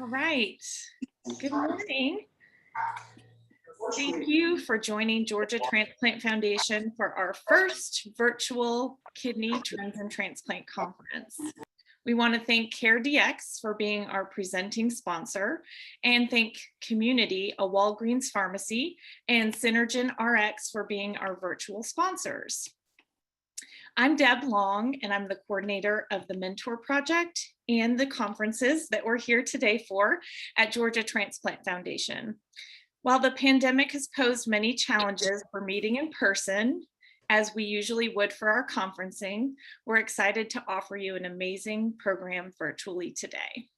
All right. Good morning. Thank you for joining Georgia Transplant Foundation for our first virtual kidney trends and transplant conference. We want to thank CareDx for being our presenting sponsor, and thank Community, a Walgreens pharmacy, and Synergen RX for being our virtual sponsors. I'm Deb Long, and I'm the coordinator of the Mentor Project and the conferences that we're here today for at Georgia Transplant Foundation. While the pandemic has posed many challenges for meeting in person, as we usually would for our conferencing, we're excited to offer you an amazing program virtually today.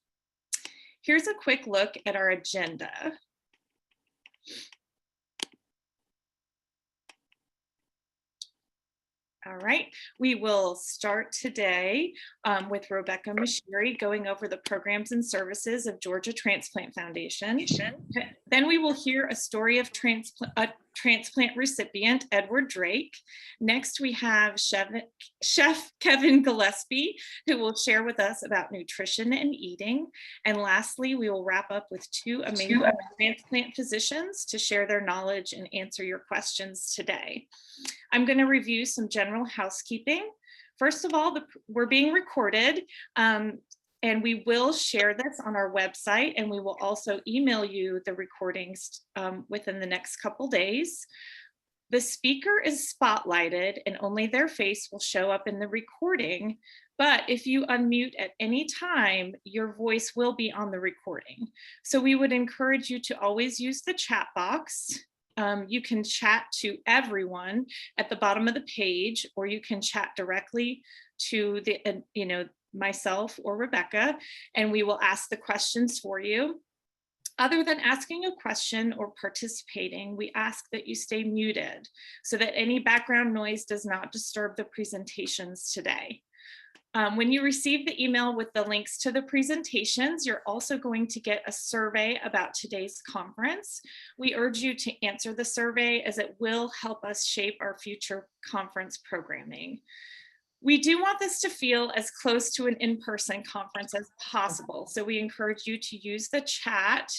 Here's a quick look at our agenda. All right, we will start today with Rebecca Mashiri going over the programs and services of Georgia Transplant Foundation. Then we will hear a story of a transplant recipient, Edward Drake. Next, we have Chef Kevin Gillespie, who will share with us about nutrition and eating. And lastly, we will wrap up with two amazing transplant physicians to share their knowledge and answer your questions today. I'm going to review some general housekeeping. First of all, we're being recorded, and we will share this on our website, and we will also email you the recordings within the next couple days. The speaker is spotlighted, and only their face will show up in the recording. But if you unmute at any time, your voice will be on the recording. So we would encourage you to always use the chat box. You can chat to everyone at the bottom of the page, or you can chat directly to the, myself or Rebecca, and we will ask the questions for you. Other than asking a question or participating, we ask that you stay muted so that any background noise does not disturb the presentations today. When you receive the email with the links to the presentations, you're also going to get a survey about today's conference. We urge you to answer the survey as it will help us shape our future conference programming. We do want this to feel as close to an in-person conference as possible, so we encourage you to use the chat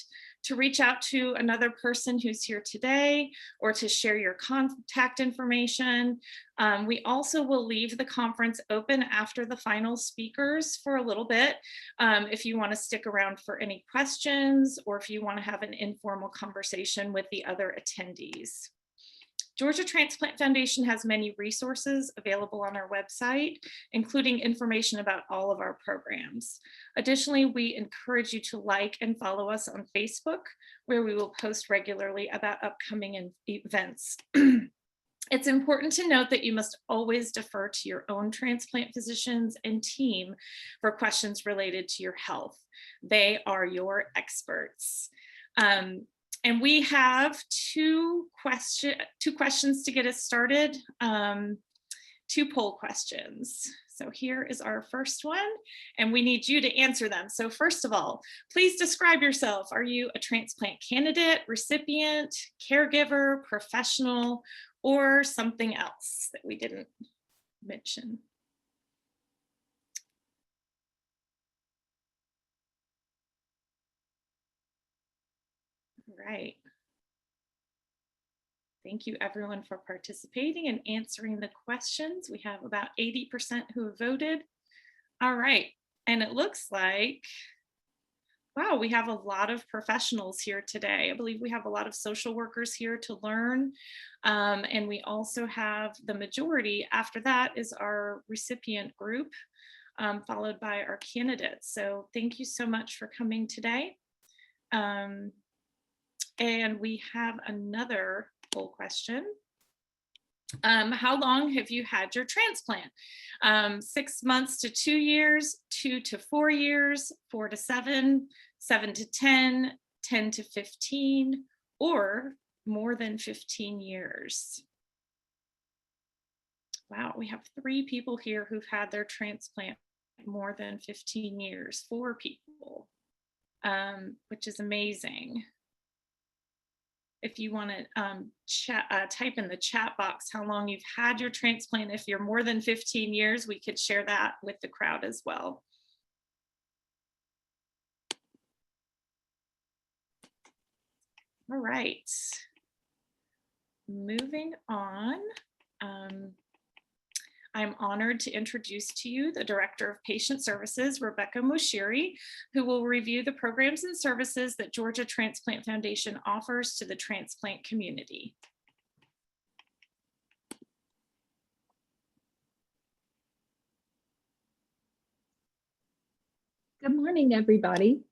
to reach out to another person who's here today or to share your contact information. We also will leave the conference open after the final speakers for a little bit if you want to stick around for any questions or if you want to have an informal conversation with the other attendees. Georgia Transplant Foundation has many resources available on our website, including information about all of our programs. Additionally, we encourage you to like and follow us on Facebook, where we will post regularly about upcoming events. It's important to note that you must always defer to your own transplant physicians and team for questions related to your health. They are your experts. And we have two questions to get us started, two poll questions. So here is our first one, and we need you to answer them. So first of all, please describe yourself. Are you a transplant candidate, recipient, caregiver, professional, or something else that we didn't mention? Right. Thank you everyone for participating and answering the questions. We have about 80% who have voted. All right, and it looks like, wow, we have a lot of professionals here today. I believe we have a lot of social workers here to learn. And we also have the majority after that is our recipient group, followed by our candidates. So thank you so much for coming today. And we have another poll question. How long have you had your transplant? 6 months to 2 years, 2 to 4 years, 4 to 7, 7 to 10, 10 to 15, or more than 15 years. Wow, we have 3 people here who've had their transplant more than 15 years, 4 people, which is amazing. If you want to type in the chat box how long you've had your transplant. If you're more than 15 years, we could share that with the crowd as well. All right. Moving on. I'm honored to introduce to you the Director of Patient Services, Rebecca Moshiri, who will review the programs and services that Georgia Transplant Foundation offers to the transplant community. Good morning, everybody.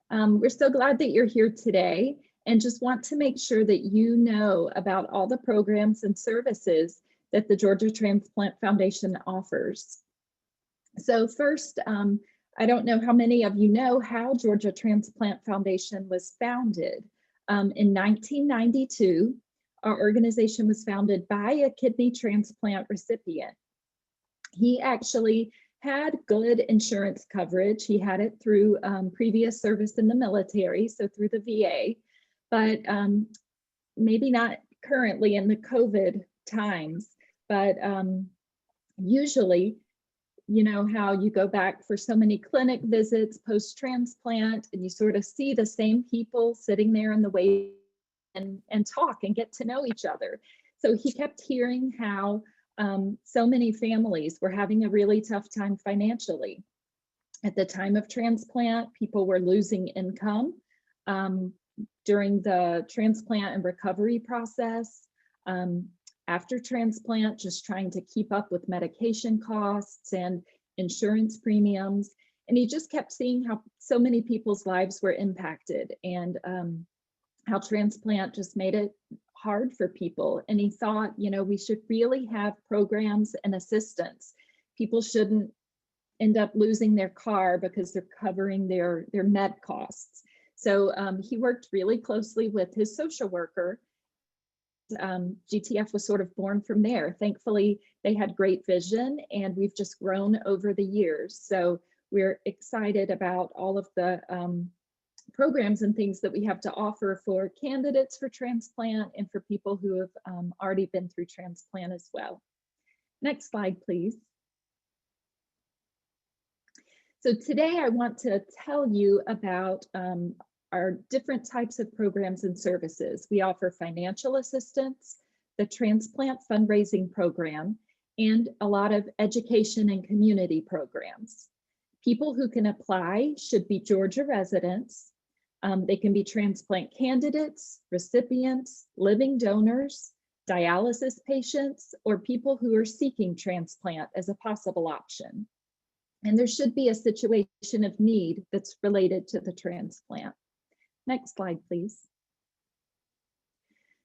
We're so glad that you're here today and just want to make sure that you know about all the programs and services that the Georgia Transplant Foundation offers. So first, I don't know how many of you know how Georgia Transplant Foundation was founded. In 1992, our organization was founded by a kidney transplant recipient. He actually had good insurance coverage. He had it through previous service in the military, so through the VA, but maybe not currently in the COVID times. But usually, you know how you go back for so many clinic visits post-transplant and you sort of see the same people sitting there in the wait and talk and get to know each other. So he kept hearing how so many families were having a really tough time financially. At the time of transplant, people were losing income during the transplant and recovery process. After transplant, just trying to keep up with medication costs and insurance premiums. And he just kept seeing how so many people's lives were impacted and how transplant just made it hard for people. And he thought, you know, we should really have programs and assistance. People shouldn't end up losing their car because they're covering their med costs. So he worked really closely with his social worker. GTF was sort of born from there. Thankfully, they had great vision and we've just grown over the years. So we're excited about all of the programs and things that we have to offer for candidates for transplant and for people who have already been through transplant as well. Next slide, please. So today I want to tell you about our different types of programs and services. We offer financial assistance, the Transplant Fundraising Program, and a lot of education and community programs. People who can apply should be Georgia residents. They can be transplant candidates, recipients, living donors, dialysis patients, or people who are seeking transplant as a possible option. And there should be a situation of need that's related to the transplant. Next slide, please.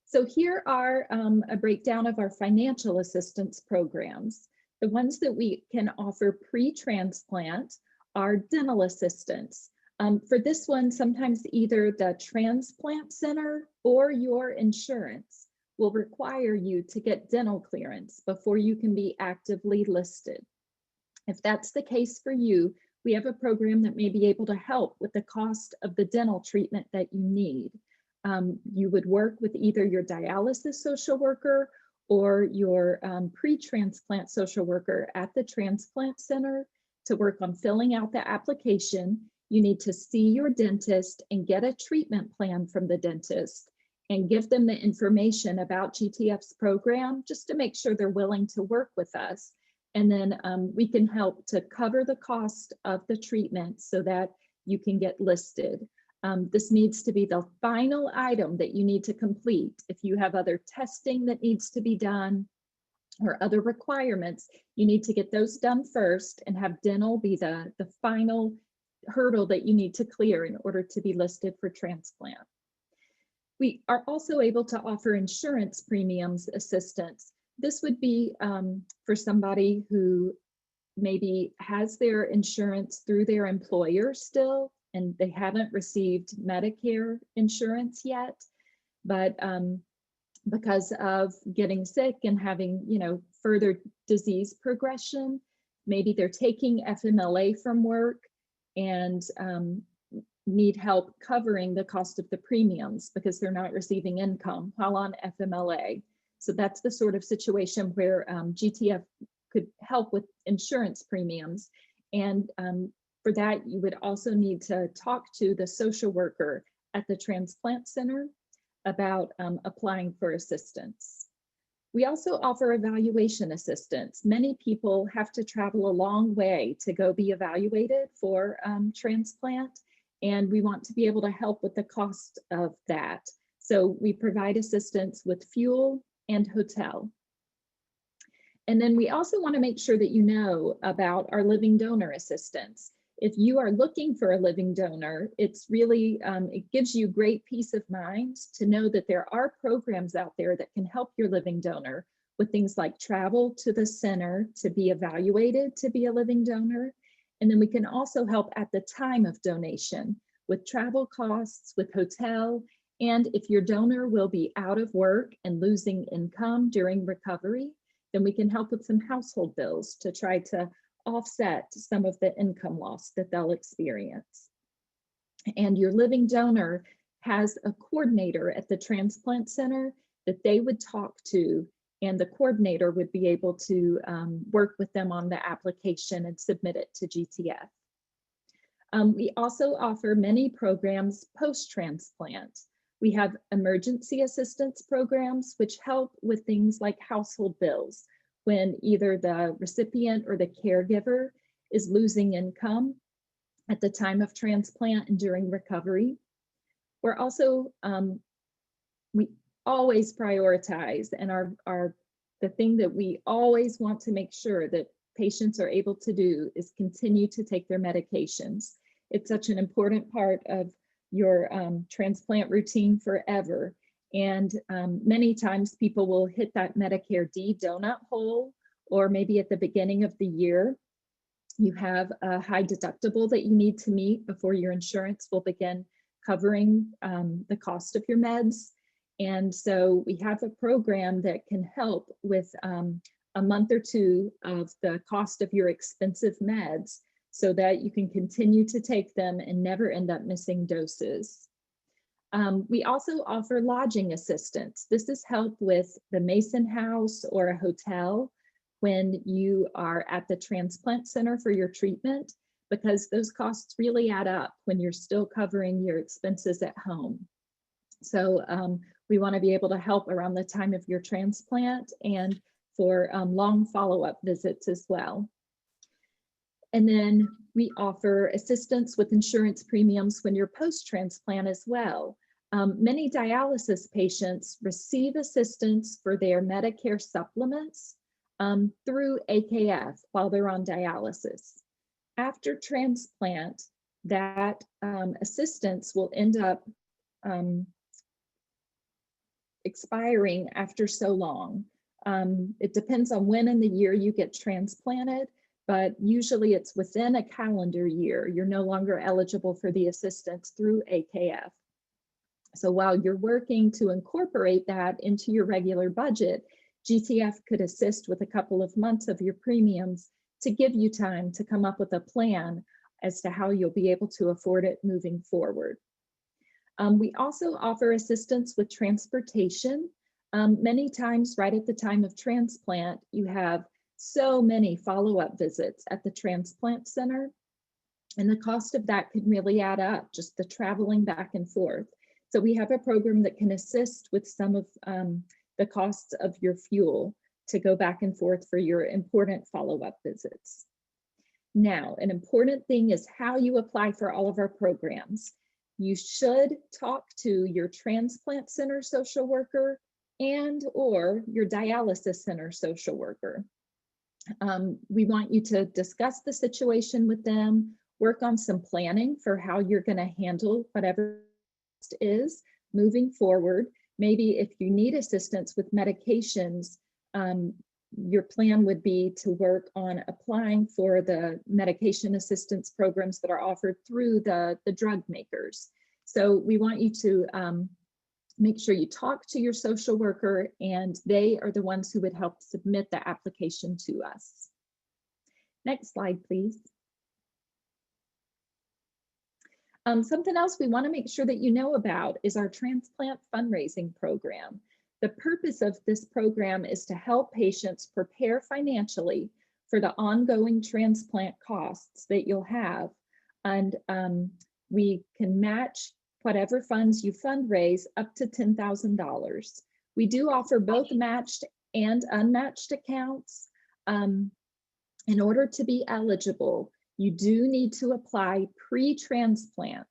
So here are a breakdown of our financial assistance programs. The ones that we can offer pre-transplant are dental assistance. For this one, sometimes either the transplant center or your insurance will require you to get dental clearance before you can be actively listed. If that's the case for you, we have a program that may be able to help with the cost of the dental treatment that you need. You would work with either your dialysis social worker or your pre-transplant social worker at the transplant center to work on filling out the application. You need to see your dentist and get a treatment plan from the dentist and give them the information about GTF's program just to make sure they're willing to work with us. And then we can help to cover the cost of the treatment so that you can get listed. This needs to be the final item that you need to complete. If you have other testing that needs to be done or other requirements, you need to get those done first and have dental be the final hurdle that you need to clear in order to be listed for transplant. We are also able to offer insurance premiums assistance. This would be for somebody who maybe has their insurance through their employer still, and they haven't received Medicare insurance yet, but because of getting sick and having, you know, further disease progression, maybe they're taking FMLA from work and need help covering the cost of the premiums because they're not receiving income while on FMLA. So that's the sort of situation where GTF could help with insurance premiums. And for that, you would also need to talk to the social worker at the transplant center. about applying for assistance. We also offer evaluation assistance. Many people have to travel a long way to go be evaluated for transplant, and we want to be able to help with the cost of that. So we provide assistance with fuel and hotel. And then we also want to make sure that you know about our living donor assistance. If you are looking for a living donor, it's really, it gives you great peace of mind to know that there are programs out there that can help your living donor with things like travel to the center to be evaluated to be a living donor. And then we can also help at the time of donation with travel costs, with hotel, and if your donor will be out of work and losing income during recovery, then we can help with some household bills to try to offset some of the income loss that they'll experience. And your living donor has a coordinator at the transplant center that they would talk to, and the coordinator would be able to work with them on the application and submit it to GTF. We also offer many programs post-transplant. We have emergency assistance programs, which help with things like household bills when either the recipient or the caregiver is losing income at the time of transplant and during recovery. We're also, we always prioritize, and the thing that we always want to make sure that patients are able to do is continue to take their medications. It's such an important part of your transplant routine forever. And many times people will hit that Medicare D donut hole, or maybe at the beginning of the year, you have a high deductible that you need to meet before your insurance will begin covering the cost of your meds. And so we have a program that can help with a month or two of the cost of your expensive meds so that you can continue to take them and never end up missing doses. We also offer lodging assistance. This is help with the Mason House or a hotel when you are at the transplant center for your treatment, because those costs really add up when you're still covering your expenses at home. So we want to be able to help around the time of your transplant and for long follow-up visits as well. And then we offer assistance with insurance premiums when you're post-transplant as well. Many dialysis patients receive assistance for their Medicare supplements through AKF while they're on dialysis. After transplant, that assistance will end up expiring after so long. It depends on when in the year you get transplanted, but usually it's within a calendar year. You're no longer eligible for the assistance through AKF. So while you're working to incorporate that into your regular budget, GTF could assist with a couple of months of your premiums to give you time to come up with a plan as to how you'll be able to afford it moving forward. We also offer assistance with transportation. Many times right at the time of transplant, you have so many follow-up visits at the transplant center, and the cost of that can really add up, just the traveling back and forth. So we have a program that can assist with some of the costs of your fuel to go back and forth for your important follow-up visits. Now, an important thing is how you apply for all of our programs. You should talk to your transplant center social worker and or your dialysis center social worker. We want you to discuss the situation with them, work on some planning for how you're going to handle whatever is moving forward. Maybe if you need assistance with medications, your plan would be to work on applying for the medication assistance programs that are offered through the drug makers. So we want you to make sure you talk to your social worker, and they are the ones who would help submit the application to us. Next slide, please. Something else we want to make sure that you know about is our Transplant Fundraising program. The purpose of this program is to help patients prepare financially for the ongoing transplant costs that you'll have. And we can match whatever funds you fundraise up to $10,000. We do offer both matched and unmatched accounts. In order to be eligible, you do need to apply pre-transplant.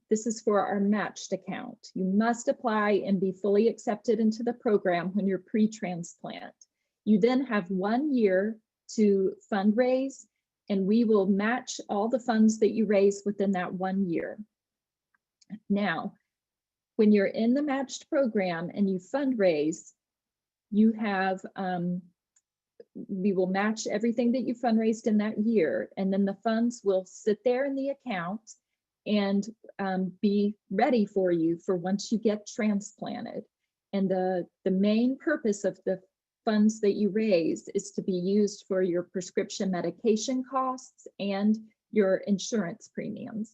This is for our matched account. You must apply and be fully accepted into the program when you're pre-transplant. You then have 1 year to fundraise, and we will match all the funds that you raise within that 1 year. Now, when you're in the matched program and you fundraise, you have, we will match everything that you fundraised in that year, and then the funds will sit there in the account and be ready for you for once you get transplanted. And the main purpose of the funds that you raise is to be used for your prescription medication costs and your insurance premiums.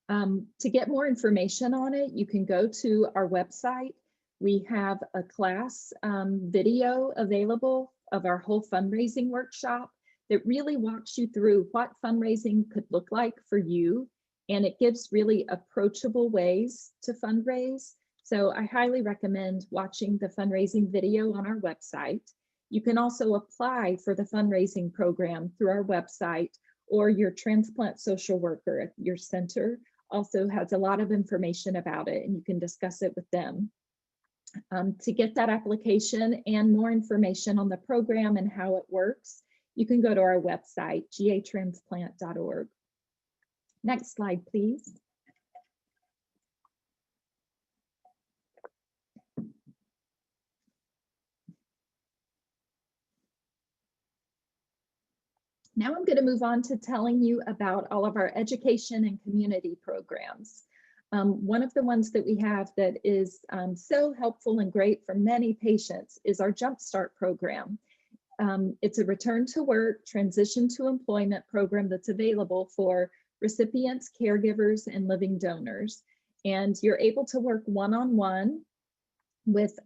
To get more information on it, you can go to our website. We have a class video available of our whole fundraising workshop that really walks you through what fundraising could look like for you. And it gives really approachable ways to fundraise. So I highly recommend watching the fundraising video on our website. You can also apply for the fundraising program through our website, or your transplant social worker at your center also has a lot of information about it, and you can discuss it with them. To get that application and more information on the program and how it works, you can go to our website, gatransplant.org. Next slide, please. Now I'm going to move on to telling you about all of our education and community programs. One of the ones that we have that is so helpful and great for many patients is our Jumpstart program. It's a return to work, transition to employment program that's available for recipients, caregivers, and living donors. And you're able to work one-on-one with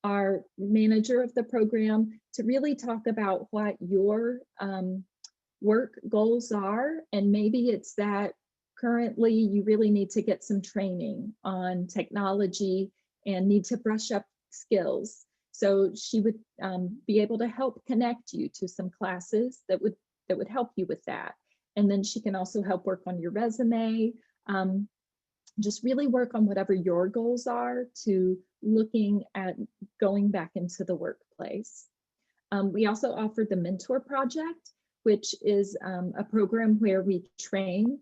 our manager of the program to really talk about what your work goals are. And maybe it's that currently you really need to get some training on technology and need to brush up skills. So she would be able to help connect you to some classes that would help you with that. And then she can also help work on your resume, just really work on whatever your goals are to looking at going back into the workplace. We also offer the Mentor Project, which is a program where we train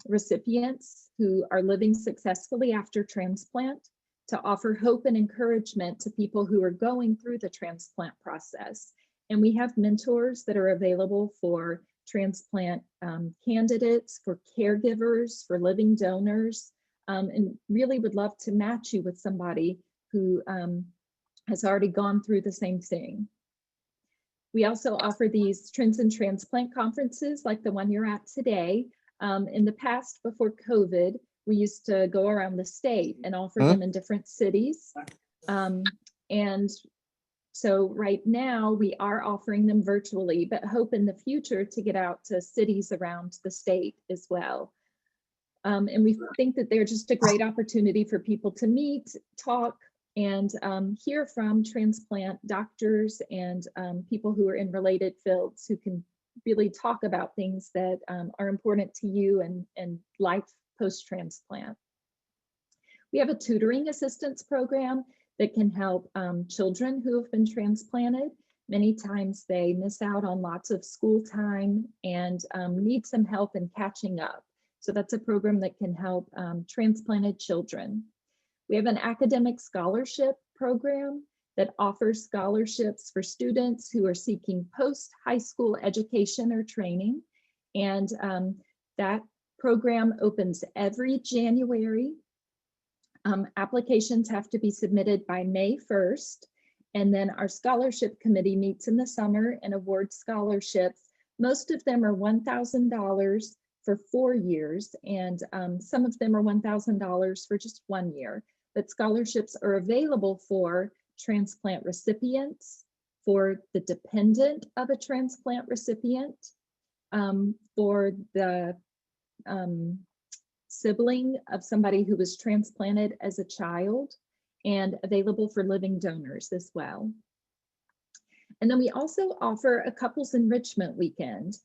recipients who are living successfully after transplant to offer hope and encouragement to people who are going through the transplant process. And we have mentors that are available for transplant candidates, for caregivers, for living donors, and really would love to match you with somebody who has already gone through the same thing. We also offer these Trends in Transplant conferences like the one you're at today. In the past, before COVID, we used to go around the state and offer them in different cities. And so right now we are offering them virtually, but hope in the future to get out to cities around the state as well. And we think that they're just a great opportunity for people to meet, talk, and hear from transplant doctors and people who are in related fields who can really talk about things that are important to you and life post-transplant. We have a tutoring assistance program that can help children who have been transplanted. Many times they miss out on lots of school time and need some help in catching up. So that's a program that can help transplanted children. We have an academic scholarship program that offers scholarships for students who are seeking post-high school education or training. And that program opens every January. Applications have to be submitted by May 1st. And then our scholarship committee meets in the summer and awards scholarships. Most of them are $1,000 for 4 years, and some of them are $1,000 for just 1 year. But scholarships are available for transplant recipients, for the dependent of a transplant recipient, for the sibling of somebody who was transplanted as a child, and available for living donors as well. And then we also offer a couples enrichment weekend.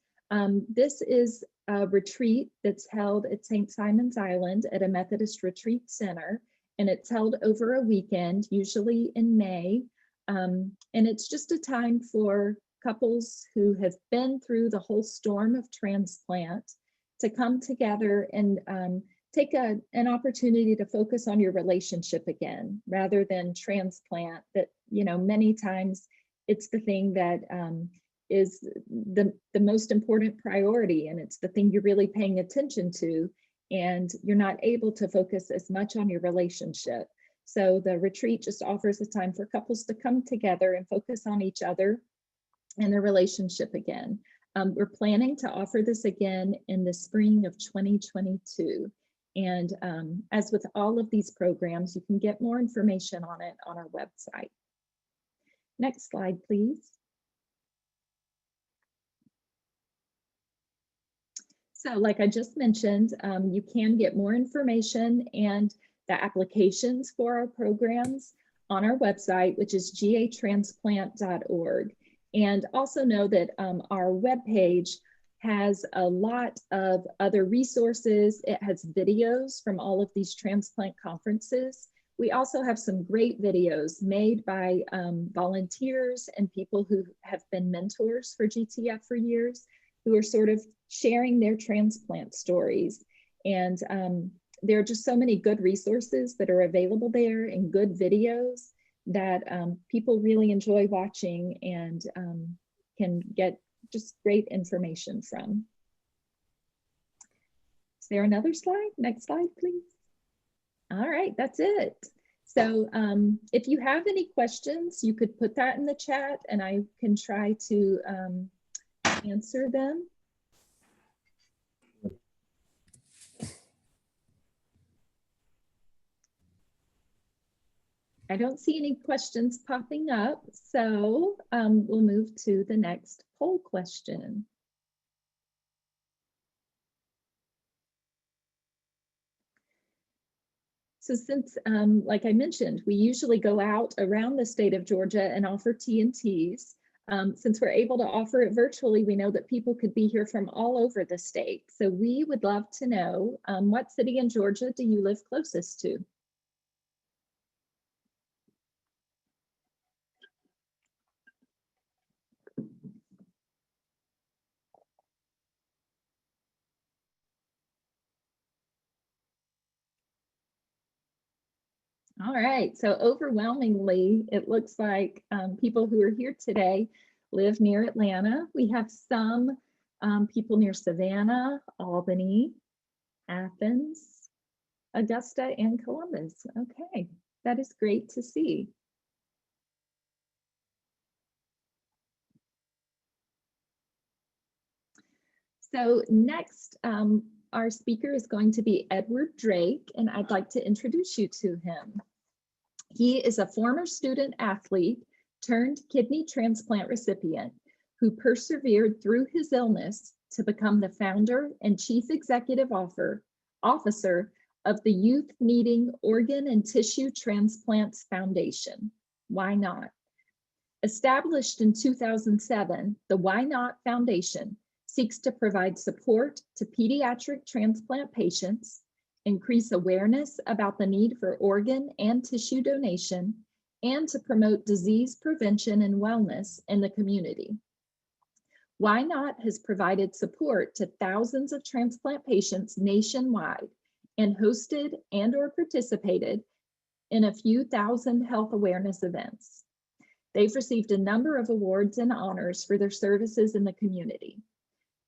This is a retreat that's held at St. Simon's Island at a Methodist retreat center, and it's held over a weekend, usually in May. And it's just a time for couples who have been through the whole storm of transplant to come together and take an opportunity to focus on your relationship again, rather than transplant. That, you know, many times it's the thing that is the most important priority, and it's the thing you're really paying attention to, and you're not able to focus as much on your relationship. So the retreat just offers a time for couples to come together and focus on each other and their relationship again. We're planning to offer this again in the spring of 2022. And as with all of these programs, you can get more information on it on our website. Next slide, please. So like I just mentioned, you can get more information and the applications for our programs on our website, which is gatransplant.org. And also know that our webpage has a lot of other resources. It has videos from all of these transplant conferences. We also have some great videos made by volunteers and people who have been mentors for GTF for years, who are sort of sharing their transplant stories. And there are just so many good resources that are available there, and good videos that people really enjoy watching and can get just great information from. Is there another slide? Next slide, please. All right, that's it. So if you have any questions, you could put that in the chat and I can try to answer them. I don't see any questions popping up, so we'll move to the next poll question. So since, like I mentioned, we usually go out around the state of Georgia and offer TNTs, since we're able to offer it virtually, we know that people could be here from all over the state. So we would love to know, what city in Georgia do you live closest to? All right, so overwhelmingly, it looks like people who are here today live near Atlanta. We have some people near Savannah, Albany, Athens, Augusta, and Columbus. Okay, that is great to see. So next, our speaker is going to be Edward Drake, and I'd like to introduce you to him. He is a former student athlete turned kidney transplant recipient who persevered through his illness to become the founder and chief executive officer of the Youth Needing Organ and Tissue Transplants Foundation. Why Not? Established in 2007, the Why Not Foundation seeks to provide support to pediatric transplant patients, increase awareness about the need for organ and tissue donation, and to promote disease prevention and wellness in the community. Why Not has provided support to thousands of transplant patients nationwide and hosted and/or participated in a few thousand health awareness events. They've received a number of awards and honors for their services in the community.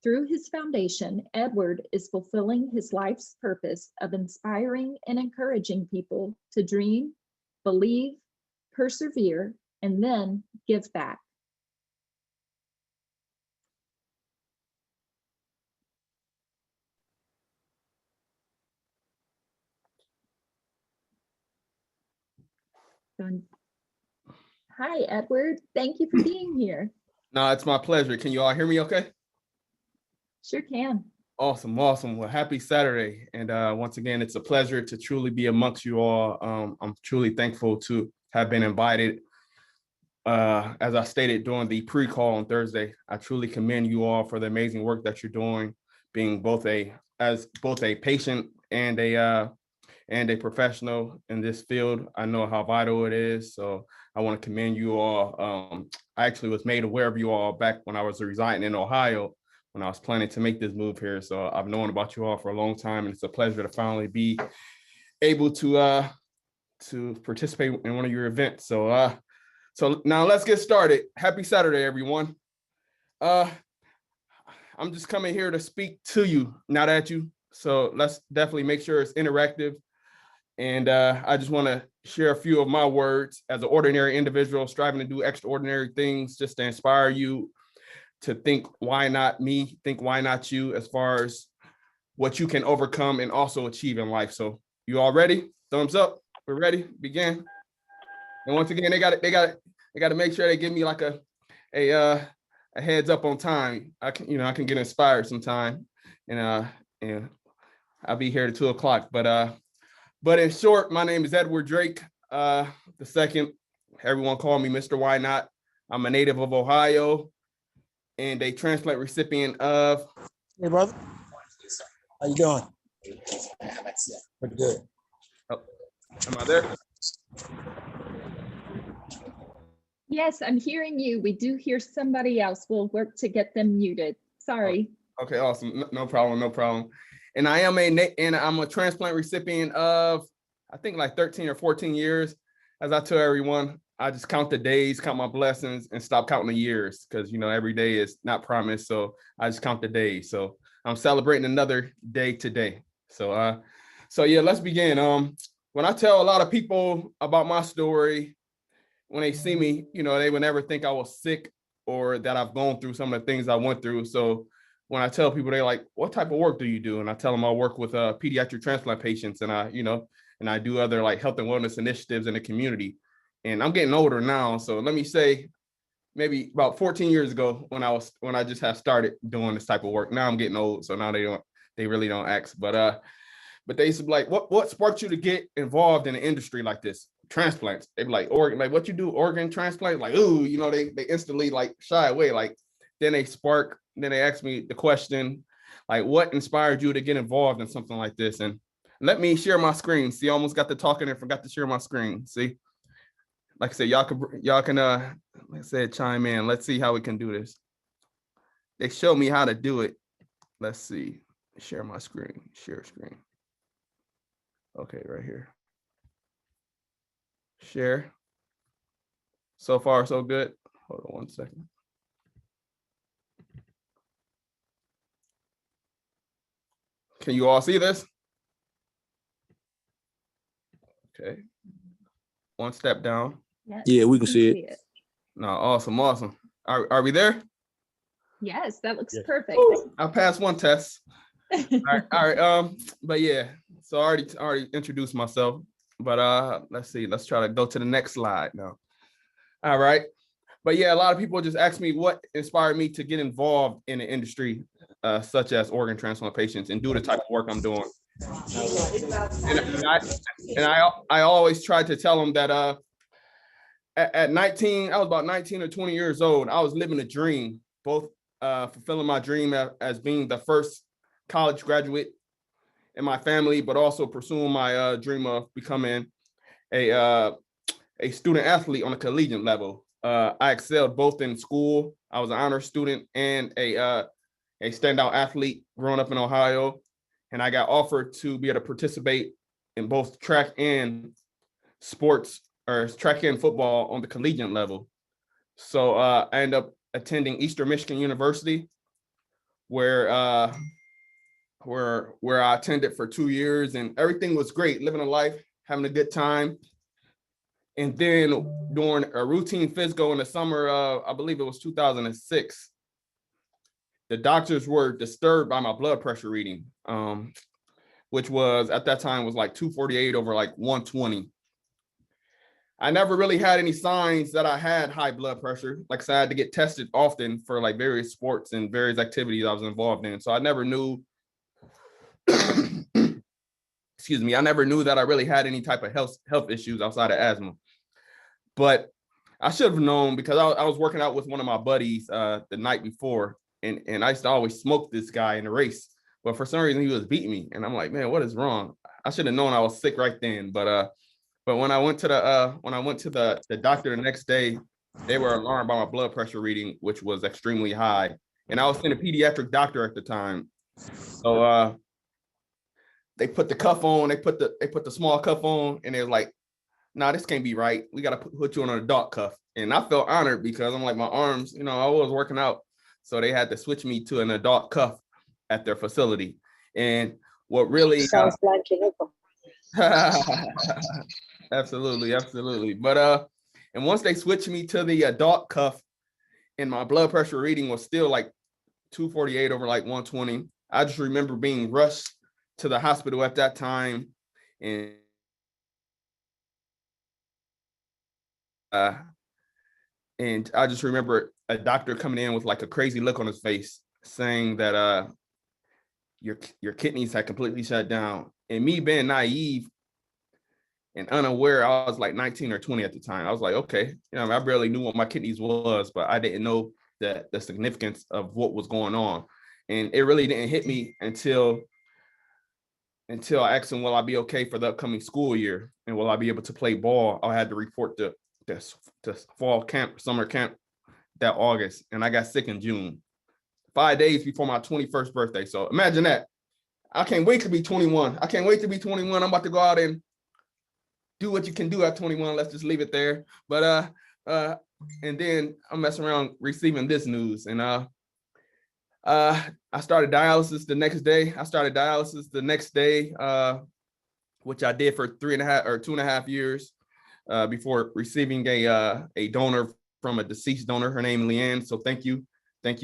Through his foundation, Edward is fulfilling his life's purpose of inspiring and encouraging people to dream, believe, persevere, and then give back. Hi, Edward. Thank you for being here. No, it's my pleasure. Can you all hear me okay? Sure can. Awesome, awesome. Well, happy Saturday. And once again, it's a pleasure to truly be amongst you all. I'm truly thankful to have been invited. As I stated during the pre-call on Thursday, I truly commend you all for the amazing work that you're doing, being both a patient and a professional in this field. I know how vital it is. So I want to commend you all. I actually was made aware of you all back when I was residing in Ohio, when I was planning to make this move here. So I've known about you all for a long time, and it's a pleasure to finally be able to participate in one of your events. So now let's get started. Happy Saturday, everyone. I'm just coming here to speak to you, not at you. So let's definitely make sure it's interactive. And I just want to share a few of my words as an ordinary individual striving to do extraordinary things, just to inspire you to think, why not me? Think, why not you, as far as what you can overcome and also achieve in life. So you all ready? Thumbs up. We're ready. Begin. And once again, they got to make sure they give me like a heads up on time. I can get inspired sometime, and I'll be here at 2:00. But in short, my name is Edward Drake the second. Everyone call me Mr. Why Not. I'm a native of Ohio and a transplant recipient of. Hey, brother. How you doing? Pretty good. Oh, am I there? Yes, I'm hearing you. We do hear somebody else. We'll work to get them muted. Sorry. Okay, awesome. No problem. No problem. And I'm a transplant recipient of, I think, like 13 or 14 years. As I tell everyone, I just count the days, count my blessings, and stop counting the years, because every day is not promised. So I just count the days. So I'm celebrating another day today. So yeah, let's begin. When I tell a lot of people about my story, when they see me, they would never think I was sick or that I've gone through some of the things I went through. So when I tell people, they're like, what type of work do you do? And I tell them I work with pediatric transplant patients, and I do other like health and wellness initiatives in the community. And I'm getting older now. So let me say, maybe about 14 years ago when I just have started doing this type of work. Now I'm getting old. So now they really don't ask. But they used to be like, what sparked you to get involved in an industry like this? Transplants. They be like, organ, like, what you do, organ transplant? Like, ooh, they instantly like shy away. Like, then they ask me the question, like, what inspired you to get involved in something like this? And let me share my screen. See, I almost got to talking and forgot to share my screen. See, like I said, y'all can like I said, chime in. Let's see how we can do this. They show me how to do it. Let's see. Share my screen. Share screen. Okay, right here. Share. So far, so good. Hold on one second. Can you all see this? Okay. One step down. Yes, Yeah, we can see it. No, awesome. Are we there? Yes, that looks Yes. perfect. Ooh, I passed one test. All right. But yeah, so I already introduced myself. But let's see. Let's try to go to the next slide now. All right. But yeah, a lot of people just ask me what inspired me to get involved in the industry, such as organ transplant patients, and do the type of work I'm doing. And I always try to tell them that at 19, I was about 19 or 20 years old. I was living a dream, both fulfilling my dream as being the first college graduate in my family, but also pursuing my dream of becoming a student athlete on a collegiate level. I excelled both in school. I was an honor student and a standout athlete growing up in Ohio. And I got offered to be able to participate in both track and sports, or track and football on the collegiate level. So I ended up attending Eastern Michigan University, where I attended for 2 years, and everything was great, living a life, having a good time. And then during a routine physical in the summer of, I believe it was 2006, the doctors were disturbed by my blood pressure reading, which was at that time was like 248 over like 120. I never really had any signs that I had high blood pressure. Like I said, I had to get tested often for like various sports and various activities I was involved in. So I never knew excuse me, I never knew that I really had any type of health issues outside of asthma. But I should have known because I was working out with one of my buddies the night before, and I used to always smoke this guy in the race. But for some reason, he was beating me. And I'm like, man, what is wrong? I should have known I was sick right then. But when I went to the doctor the next day, they were alarmed by my blood pressure reading, which was extremely high. And I was seeing a pediatric doctor at the time. So they put the cuff on, they put the small cuff on, and they're like, nah, this can't be right. We got to put you on an adult cuff. And I felt honored because I'm like, my arms, you know, I was working out. So they had to switch me to an adult cuff at their facility. And what really sounds like absolutely. But and once they switched me to the adult cuff and my blood pressure reading was still like 248 over like 120, I just remember being rushed to the hospital at that time. And I just remember a doctor coming in with like a crazy look on his face saying that your kidneys had completely shut down. And me being naive and unaware, I was like 19 or 20 at the time. I was like, okay, you know, I barely knew what my kidneys was, but I didn't know the significance of what was going on. And it really didn't hit me until I asked him, will I be okay for the upcoming school year? And will I be able to play ball? I had to report to fall camp, summer camp that August. And I got sick in June, 5 days before my 21st birthday. So imagine that. I can't wait to be 21. I'm about to go out and do what you can do at 21. Let's just leave it there. But and then I'm messing around receiving this news. And I started dialysis the next day. Which I did for 2.5 years before receiving a donor from a deceased donor. Her name Leanne. So thank you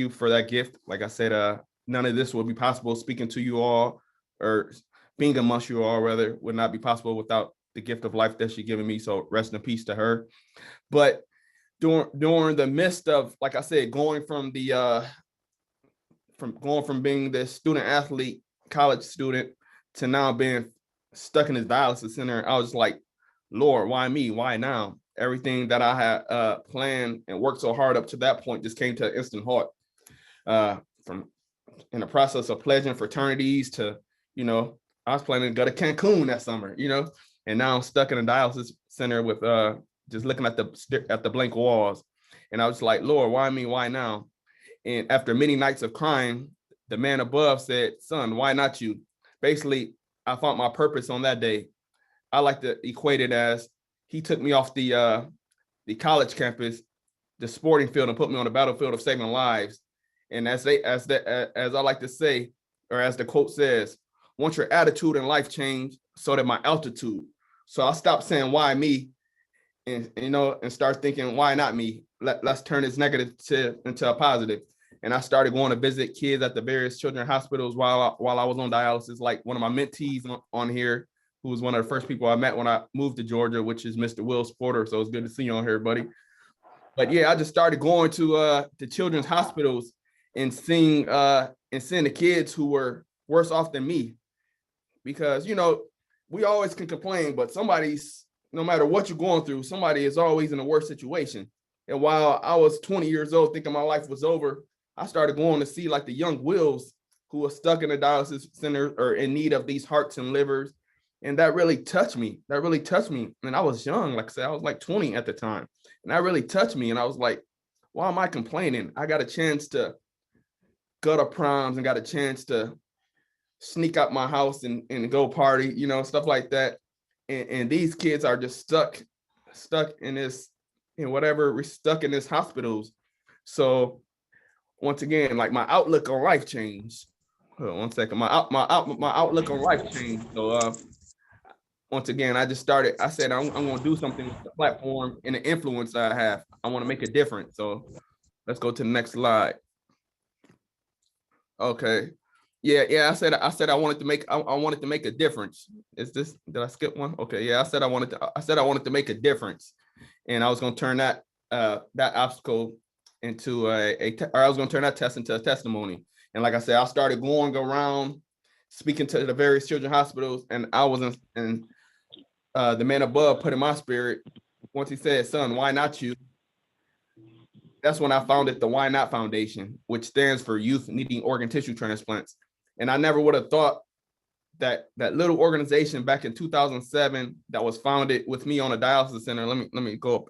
for that gift. Like I said, none of this would be possible. Speaking to you all, or being amongst you all, rather, would not be possible without the gift of life that she given me. So rest in peace to her. But during the midst of, like I said, going from being the student athlete, college student, to now being stuck in this dialysis center, I was like, Lord, why me? Why now? Everything that I had planned and worked so hard up to that point just came to an instant halt. From in the process of pledging fraternities to, you know, I was planning to go to Cancun that summer, you know, and now I'm stuck in a dialysis center with just looking at the blank walls. And I was like, Lord, why me? Why now? And after many nights of crying, the man above said, son, why not you? Basically, I found my purpose on that day. I like to equate it as he took me off the college campus, the sporting field, and put me on the battlefield of saving lives. And as I like to say, or as the quote says, once your attitude in life change, so did my altitude. So I stopped saying why me, and start thinking why not me. Let's turn this negative into a positive. And I started going to visit kids at the various children's hospitals while I was on dialysis. Like one of my mentees on here, who was one of the first people I met when I moved to Georgia, which is Mr. Will Porter. So it's good to see you on here, buddy. But yeah, I just started going to children's hospitals and seeing the kids who were worse off than me. Because, you know, we always can complain, but no matter what you're going through, somebody is always in a worse situation. And while I was 20 years old thinking my life was over, I started going to see like the young Wills who were stuck in a dialysis center or in need of these hearts and livers. And that really touched me. And I was young, like I said, I was like 20 at the time. And that really touched me. And I was like, why am I complaining? I got a chance to go to proms and got a chance to sneak out my house and go party, you know, stuff like that. And these kids are just stuck in this, we're stuck in this hospitals. So once again, like my outlook on life changed. Hold on 1 second. My outlook on life changed. So once again, I said, I'm going to do something with the platform and the influence I have. I want to make a difference. So let's go to the next slide. Okay. Yeah. I said I wanted to make a difference. Did I skip one? Okay. Yeah. I said I wanted to make a difference, and I was going to turn that obstacle into I was going to turn that test into a testimony. And like I said, I started going around speaking to the various children's hospitals, and I was in the man above put in my spirit, once he said, son, why not you? That's when I founded the Why Not Foundation, which stands for Youth Needing Organ Tissue Transplants. And I never would have thought that that little organization back in 2007 that was founded with me on a dialysis center. Let me go up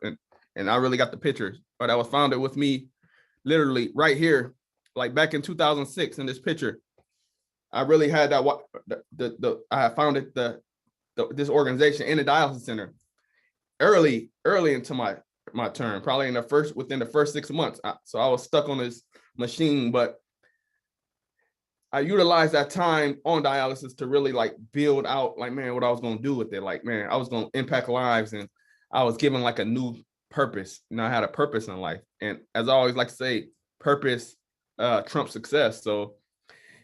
and I really got the pictures, but that was founded with me literally right here, like back in 2006 in this picture. I really had that I founded this organization in a dialysis center early into my term, probably within the first 6 months. So I was stuck on this machine, but I utilized that time on dialysis to really like build out, like, man, what I was going to do with it. Like, man, I was going to impact lives, and I was given like a new purpose. I had a purpose in life. And as I always like to say, purpose trumps success. So,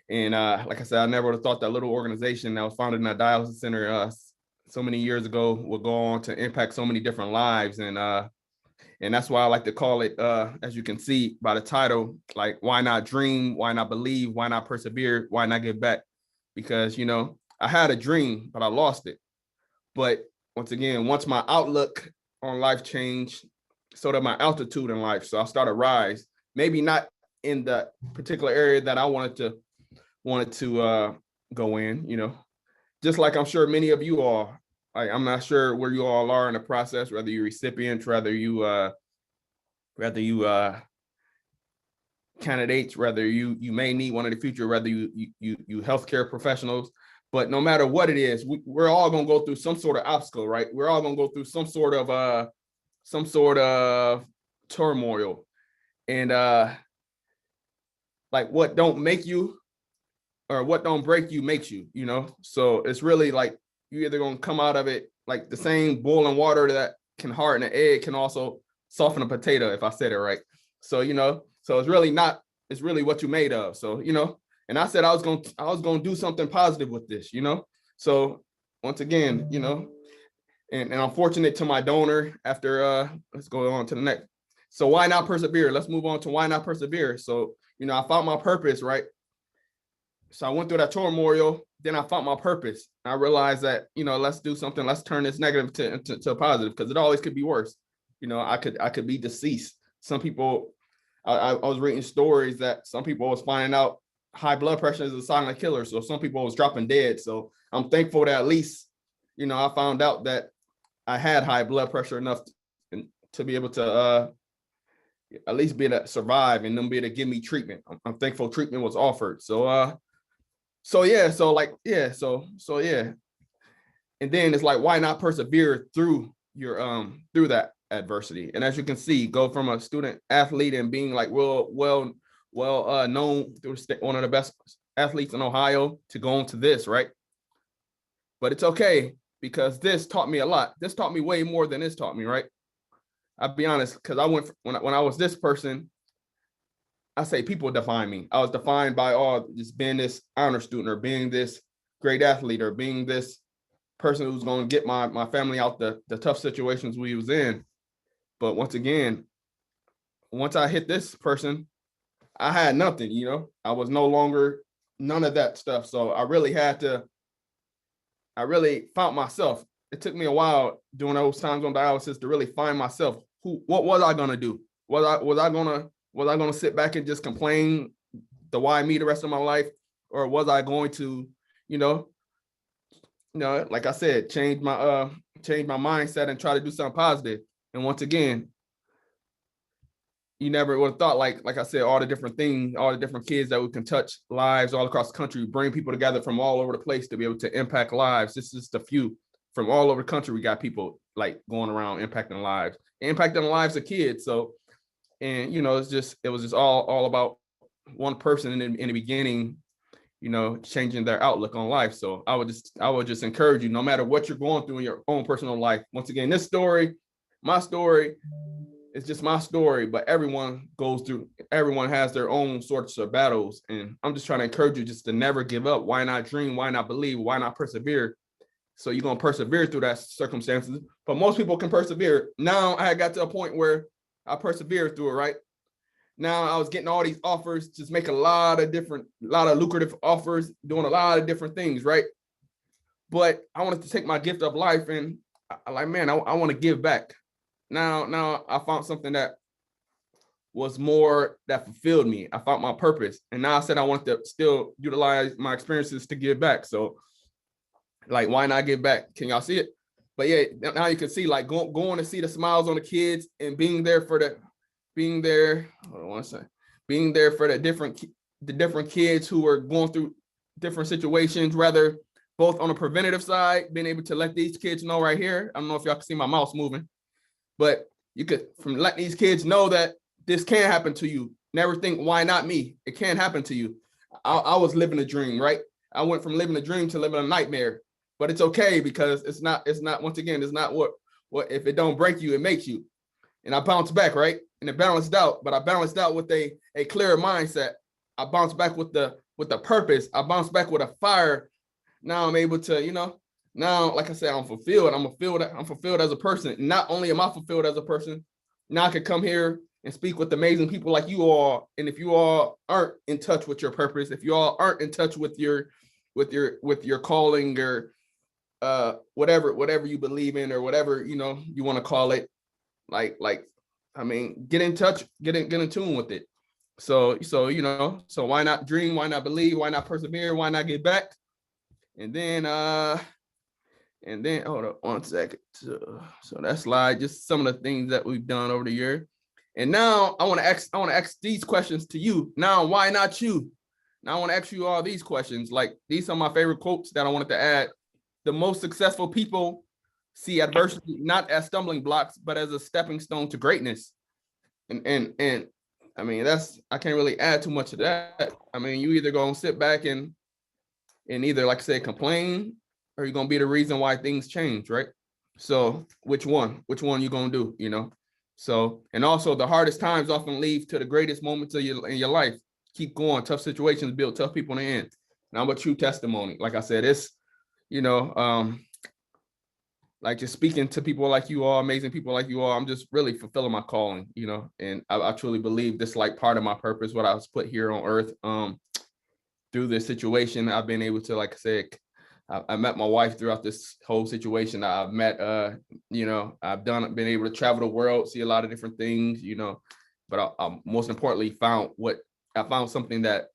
and like I said, I never would have thought that little organization that was founded in a dialysis center so many years ago would go on to impact so many different lives. And that's why I like to call it, as you can see by the title, like, why not dream? Why not believe? Why not persevere? Why not give back? Because, I had a dream, but I lost it. But once again, once my outlook on life changed, so did my altitude in life. So I started rise, maybe not in the particular area that I wanted to go in, just like I'm sure many of you are. I'm not sure where you all are in the process, whether you're recipients, whether you candidates, whether you may need one in the future, whether you healthcare professionals. But no matter what it is, we're all gonna go through some sort of obstacle, right? We're all gonna go through some sort of turmoil, and like what don't make you or what don't break you makes you. So it's really like, you're either going to come out of it like the same boiling water that can harden an egg can also soften a potato, if I said it right. So, so it's really what you're made of. So, and I said I was going to do something positive with this, So once again, and I'm fortunate to my donor after, let's go on to the next. So why not persevere? Let's move on to why not persevere. So, I found my purpose, right? So I went through that turmoil. Then I found my purpose. I realized that, let's do something. Let's turn this negative to a positive, because it always could be worse. I could be deceased. Some people, I was reading stories that some people was finding out high blood pressure is a silent killer. So some people was dropping dead. So I'm thankful that at least, I found out that I had high blood pressure enough to be able to at least be able to survive, and them be able to give me treatment. I'm thankful treatment was offered. So yeah, and then it's like, why not persevere through through that adversity? And as you can see, go from a student athlete and being like well known through one of the best athletes in Ohio to go on to this, right? But it's okay, because this taught me a lot. This taught me way more than this taught me, right? I'll be honest, because when I was this person, I say people define me. I was defined by just being this honor student, or being this great athlete, or being this person who's going to get my family out the tough situations we was in. But once again, once I hit this person, I had nothing, I was no longer none of that stuff. So I really found myself. It took me a while during those times on dialysis to really find myself. What was I going to do? Was I going to sit back and just complain the why me the rest of my life? Or was I going to, like I said, change my mindset and try to do something positive? And once again, you never would have thought, like I said, all the different things, all the different kids that we can touch lives all across the country, bring people together from all over the place to be able to impact lives. This is just a few from all over the country. We got people like going around impacting the lives of kids. So, and it was just all about one person in the beginning, changing their outlook on life. So I would just encourage you, no matter what you're going through in your own personal life. Once again, my story is just my story, but everyone has their own sorts of battles. And I'm just trying to encourage you just to never give up. Why not dream? Why not believe? Why not persevere? So you're going to persevere through that circumstances, but most people can persevere. Now I got to a point where I persevered through it, right? Now I was getting all these offers, just making a lot of lucrative offers, doing a lot of different things, right? But I wanted to take my gift of life, and I like, man, I want to give back. Now I found something that was more that fulfilled me. I found my purpose. And now I said I want to still utilize my experiences to give back. So like, why not give back? Can y'all see it? But yeah, now you can see like going to see the smiles on the kids and being there for the different kids who are going through different situations, rather both on a preventative side, being able to let these kids know right here. I don't know if y'all can see my mouse moving, but you could from letting these kids know that this can happen to you. Never think, why not me? It can happen to you. I was living a dream, right? I went from living a dream to living a nightmare, but it's okay because it's not, once again, it's not what if it don't break you, it makes you. And I bounced back, right? And it balanced out, but I balanced out with a clearer mindset. I bounced back with the purpose. I bounced back with a fire. Now I'm able to, now, like I said, I'm fulfilled. I'm fulfilled as a person. Not only am I fulfilled as a person, now I can come here and speak with amazing people like you all. And if you all aren't in touch with your purpose, if you all aren't in touch with your calling or whatever you believe in or whatever, you want to call it, like, I mean, get in touch, get in tune with it. So why not dream? Why not believe? Why not persevere? Why not get back? And then hold on one second. So that slide, just some of the things that we've done over the year. And now I want to ask these questions to you. Now, why not you? Now I want to ask you all these questions. Like, these are my favorite quotes that I wanted to add. The most successful people see adversity not as stumbling blocks, but as a stepping stone to greatness. And I mean, I can't really add too much to that. I mean, you either gonna sit back and either, like I said, complain, or you're gonna be the reason why things change, right? So which one you gonna do, So, and also the hardest times often lead to the greatest moments in your life. Keep going. Tough situations build tough people in the end. And I'm a true testimony. Like I said, it's, like just speaking to people like you all, amazing people like you all, I'm just really fulfilling my calling, and I truly believe this, like, part of my purpose, what I was put here on earth. Through this situation, I've been able to, like I said, I met my wife throughout this whole situation. I've met, I've been able to travel the world, see a lot of different things, but I most importantly found something that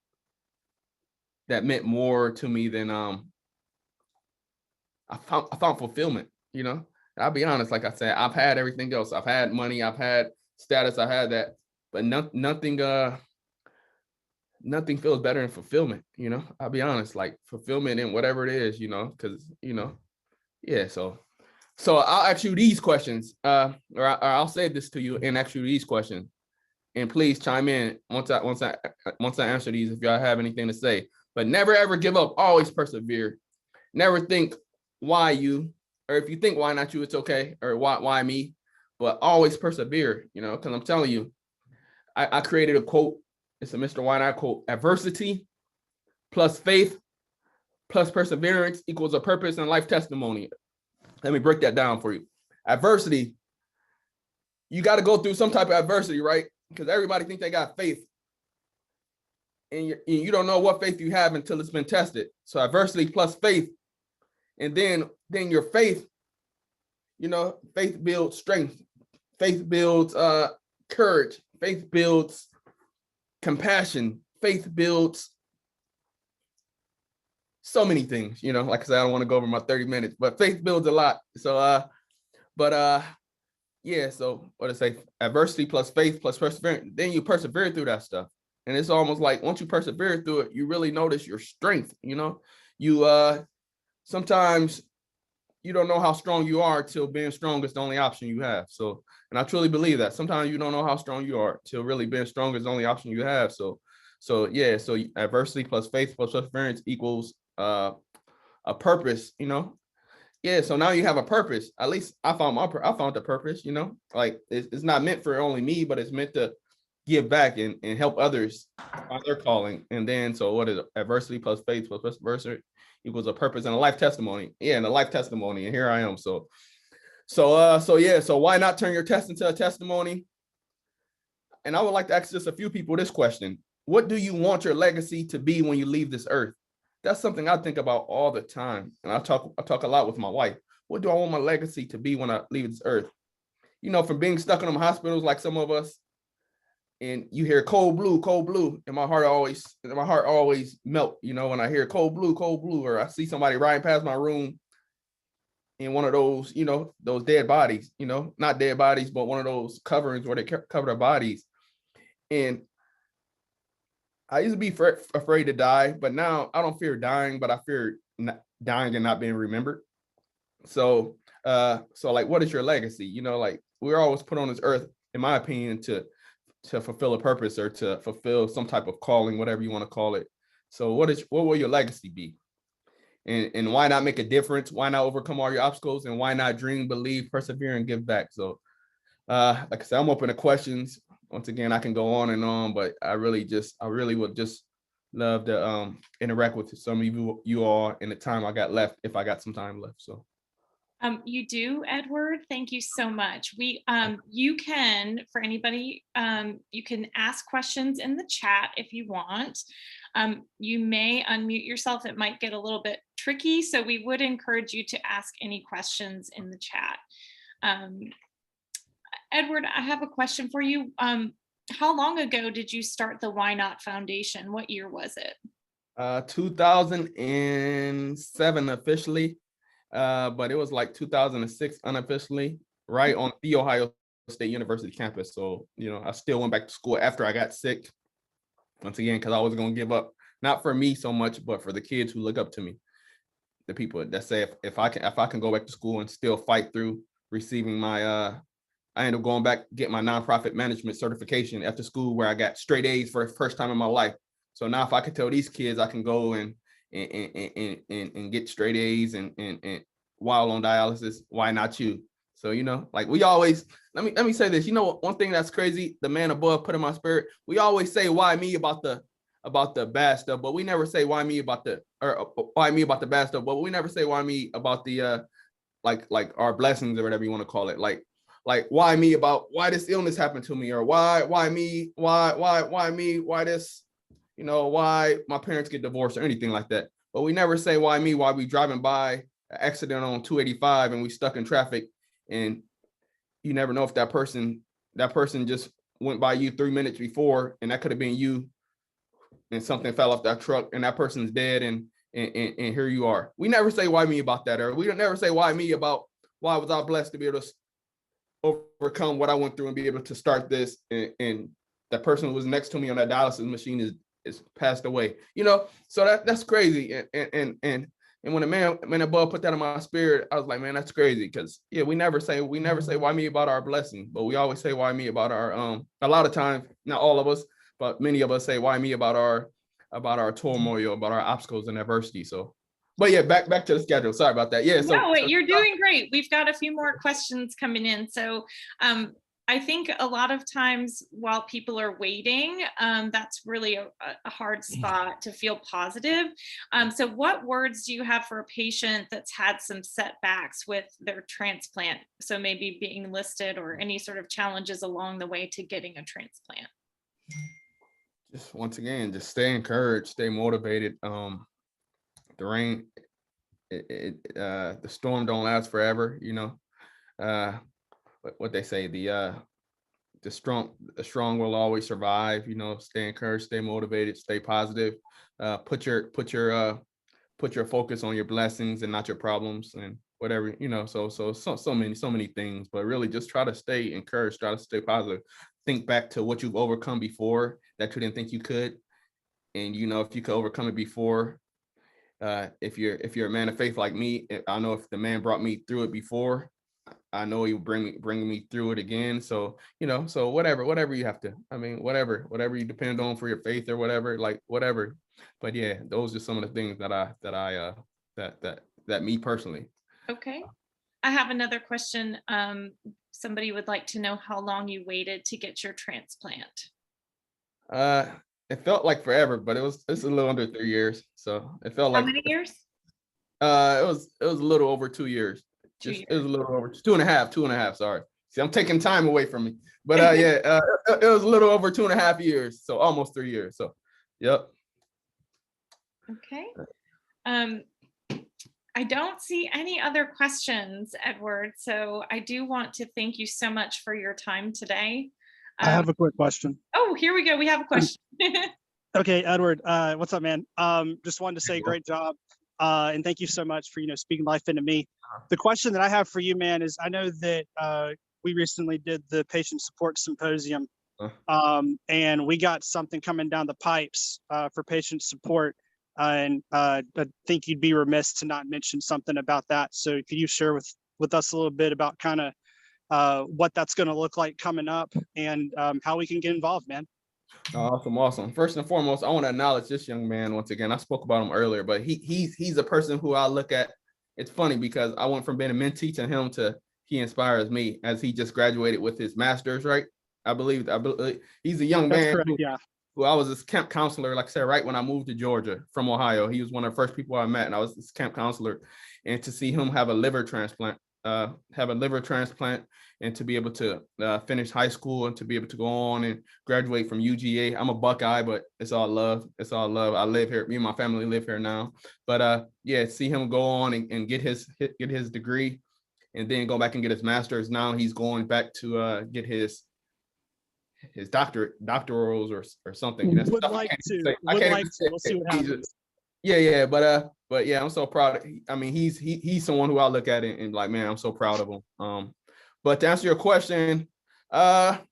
meant more to me than, I found fulfillment, And I'll be honest, like I said, I've had everything else. I've had money, I've had status, I had that, but nothing feels better than fulfillment, I'll be honest, like fulfillment in whatever it is, because, yeah. So I'll ask you these questions, or I'll say this to you and ask you these questions, and please chime in once I answer these if y'all have anything to say. But never ever give up. Always persevere. Never think why you, or if you think why not you, it's okay, or why me, but always persevere. Because I'm telling you, I created a quote. It's a Mr. YNOTTOU quote: adversity plus faith plus perseverance equals a purpose and life testimony. Let me break that down for you. Adversity, you got to go through some type of adversity, right? Because everybody thinks they got faith, and you don't know what faith you have until it's been tested. So adversity plus faith, and then your faith, faith builds strength, faith builds courage, faith builds compassion, faith builds so many things, like I said, I don't want to go over my 30 minutes, but faith builds a lot. So, yeah, so what I say, adversity plus faith plus perseverance, then you persevere through that stuff. And it's almost like once you persevere through it, you really notice your strength, you, sometimes you don't know how strong you are till being strong is the only option you have. So, and I truly believe that sometimes you don't know how strong you are till really being strong is the only option you have. So yeah, so adversity plus faith plus perseverance equals a purpose, Yeah, so now you have a purpose. At least I found the purpose, like it's not meant for only me, but it's meant to give back and help others find their calling. And then, so what is it? Adversity plus faith plus perseverance equals a purpose and a life testimony. Yeah, and a life testimony. And here I am. So yeah, so why not turn your test into a testimony? and I would like to ask just a few people this question. What do you want your legacy to be when you leave this earth? That's something I think about all the time. And I talk a lot with my wife. What do I want my legacy to be when I leave this earth? You know, from being stuck in them hospitals like some of us, and you hear cold blue, and my heart always melt, you know, when I hear cold blue, or I see somebody riding past my room in one of those, you know, those dead bodies, you know, not dead bodies, but one of those coverings where they cover their bodies. And I used to be afraid to die, but now I don't fear dying, but I fear dying and not being remembered. So, like, what is your legacy? You know, like, we're always put on this earth, in my opinion, to fulfill a purpose or to fulfill some type of calling, whatever you want to call it. So what will your legacy be? And why not make a difference? Why not overcome all your obstacles? And why not dream, believe, persevere, and give back? So, like I said, I'm open to questions. Once again, I can go on and on, but I really would just love to interact with some of you all in the time I got left, if I got some time left. So. You do, Edward. Thank you so much. You can, for anybody, you can ask questions in the chat if you want. You may unmute yourself. It might get a little bit tricky, so we would encourage you to ask any questions in the chat. Edward, I have a question for you. How long ago did you start the Why Not Foundation? What year was it? 2007 officially. But it was like 2006 unofficially, right on the Ohio State University campus. So, you know, I still went back to school after I got sick, once again, because I was going to give up, not for me so much, but for the kids who look up to me, the people that say if I can go back to school and still fight through receiving my I ended up going back, get my nonprofit management certification after school, where I got straight A's for the first time in my life. So now if I could tell these kids I can go and get straight A's and while on dialysis, why not you? So, you know, like, we always, let me say this, you know, one thing that's crazy, the man above put in my spirit, we always say why me about the bad stuff, but we never say why me about the bad stuff, but we never say why me about the like our blessings or whatever you want to call it. Like why me about why this illness happened to me, or why me, why me, why this, you know, why my parents get divorced or anything like that. But we never say why me, why we driving by an accident on 285 and we stuck in traffic, and you never know if that person just went by you 3 minutes before, and that could have been you, and something fell off that truck and that person's dead, and here you are. We never say why me about that, or we don't never say why me about why was I blessed to be able to overcome what I went through and be able to start this, and that person who was next to me on that dialysis machine is passed away, you know. So that's crazy. And when the man above put that in my spirit, I was like, man, that's crazy. Because yeah, we never say why me about our blessing, but we always say why me about our a lot of times, not all of us, but many of us say why me about our turmoil, about our obstacles and adversity. So, but yeah, back to the schedule. Sorry about that. Yeah. No, wait, you're doing great. We've got a few more questions coming in. So I think a lot of times while people are waiting, that's really a hard spot to feel positive. So what words do you have for a patient that's had some setbacks with their transplant? So maybe being listed or any sort of challenges along the way to getting a transplant. Just once again, just stay encouraged, stay motivated. The rain, the storm don't last forever, you know. What they say, the strong will always survive. You know, stay encouraged, stay motivated, stay positive. Put your focus on your blessings and not your problems and whatever, you know. So many things, but really just try to stay encouraged, try to stay positive. Think back to what you've overcome before that you didn't think you could, and you know, if you could overcome it before. If you're a man of faith like me, I know if the man brought me through it before, I know he will bring me through it again. So, you know, so whatever you have to, I mean, whatever you depend on for your faith or whatever, like whatever. But yeah, those are some of the things that me personally. Okay. I have another question. Somebody would like to know how long you waited to get your transplant. It felt like forever, but it's a little under 3 years. So it felt like. How many years? It was a little over 2 years. It was a little over 2.5. Sorry. See, I'm taking time away from me. But yeah, it was a little over 2.5 years, so almost 3 years. So, yep. Okay. I don't see any other questions, Edward. So I do want to thank you so much for your time today. I have a quick question. Oh, here we go. We have a question. Okay, Edward, what's up, man? Just wanted to say great job. And thank you so much for, speaking life into me. The question that I have for you, man, is I know that we recently did the patient support symposium, and we got something coming down the pipes for patient support. And I think you'd be remiss to not mention something about that. So could you share with us a little bit about kind of what that's going to look like coming up and how we can get involved, man? Awesome. First and foremost, I want to acknowledge this young man once again. I spoke about him earlier, but he's a person who I look at. It's funny because I went from being a mentee to him to he inspires me as he just graduated with his master's, right? I believe he's a young man. Correct, yeah. Who I was his camp counselor, like I said, right when I moved to Georgia from Ohio. He was one of the first people I met, and I was his camp counselor. And to see him have a liver transplant, and to be able to finish high school and to be able to go on and graduate from UGA. I'm a Buckeye, but it's all love. It's all love. I live here. Me and my family live here now. But yeah, see him go on and get his degree, and then go back and get his master's. Now he's going back to get his doctorals or something. Would like to. We'll see what happens. Yeah. But yeah, I'm so proud. I mean, he's someone who I look at and like, man, I'm so proud of him. But to answer your question, what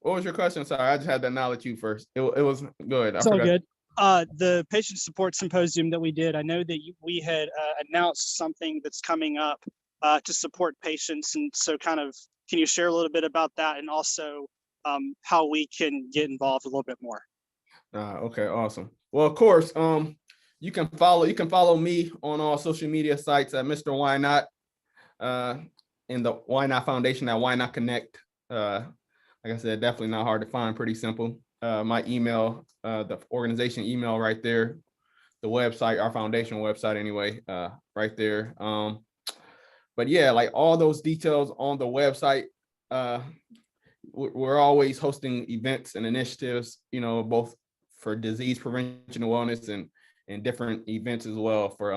was your question? Sorry, I just had to acknowledge you first. It was good. It's all good. The patient support symposium that we did, I know that we had announced something that's coming up to support patients, and so kind of, can you share a little bit about that, and also how we can get involved a little bit more? Okay, awesome. Well, of course, you can follow me on all social media sites at Mr. Why Not, in the Why Not Foundation at Why Not Connect. Like I said, definitely not hard to find, pretty simple. My email, the organization email right there, the website, our foundation website anyway, right there. But yeah, like all those details on the website. We're always hosting events and initiatives, both for disease prevention and wellness and different events as well for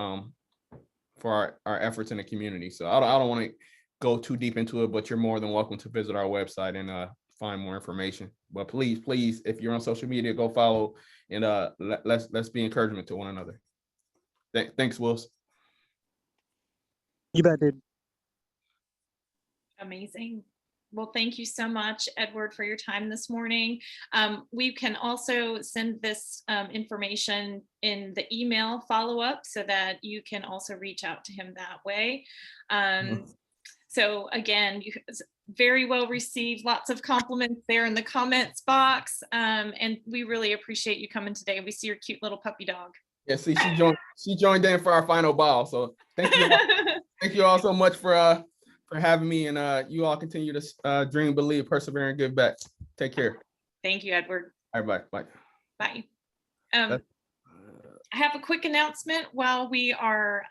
our efforts in the community. So I don't want to go too deep into it, but you're more than welcome to visit our website and find more information. But please, if you're on social media, go follow and let's be encouragement to one another. Thanks, Wills. You bet, dude. Amazing. Well, thank you so much, Edward, for your time this morning. We can also send this information in the email follow-up so that you can also reach out to him that way. So again, you very well received, lots of compliments there in the comments box. And we really appreciate you coming today. We see your cute little puppy dog. Yeah, see, she joined in for our final bow. So thank you. Thank you all so much for having me, and you all continue to dream, believe, persevere, and give back. Take care. Thank you, Edward. All right, bye. Bye. I have a quick announcement while we are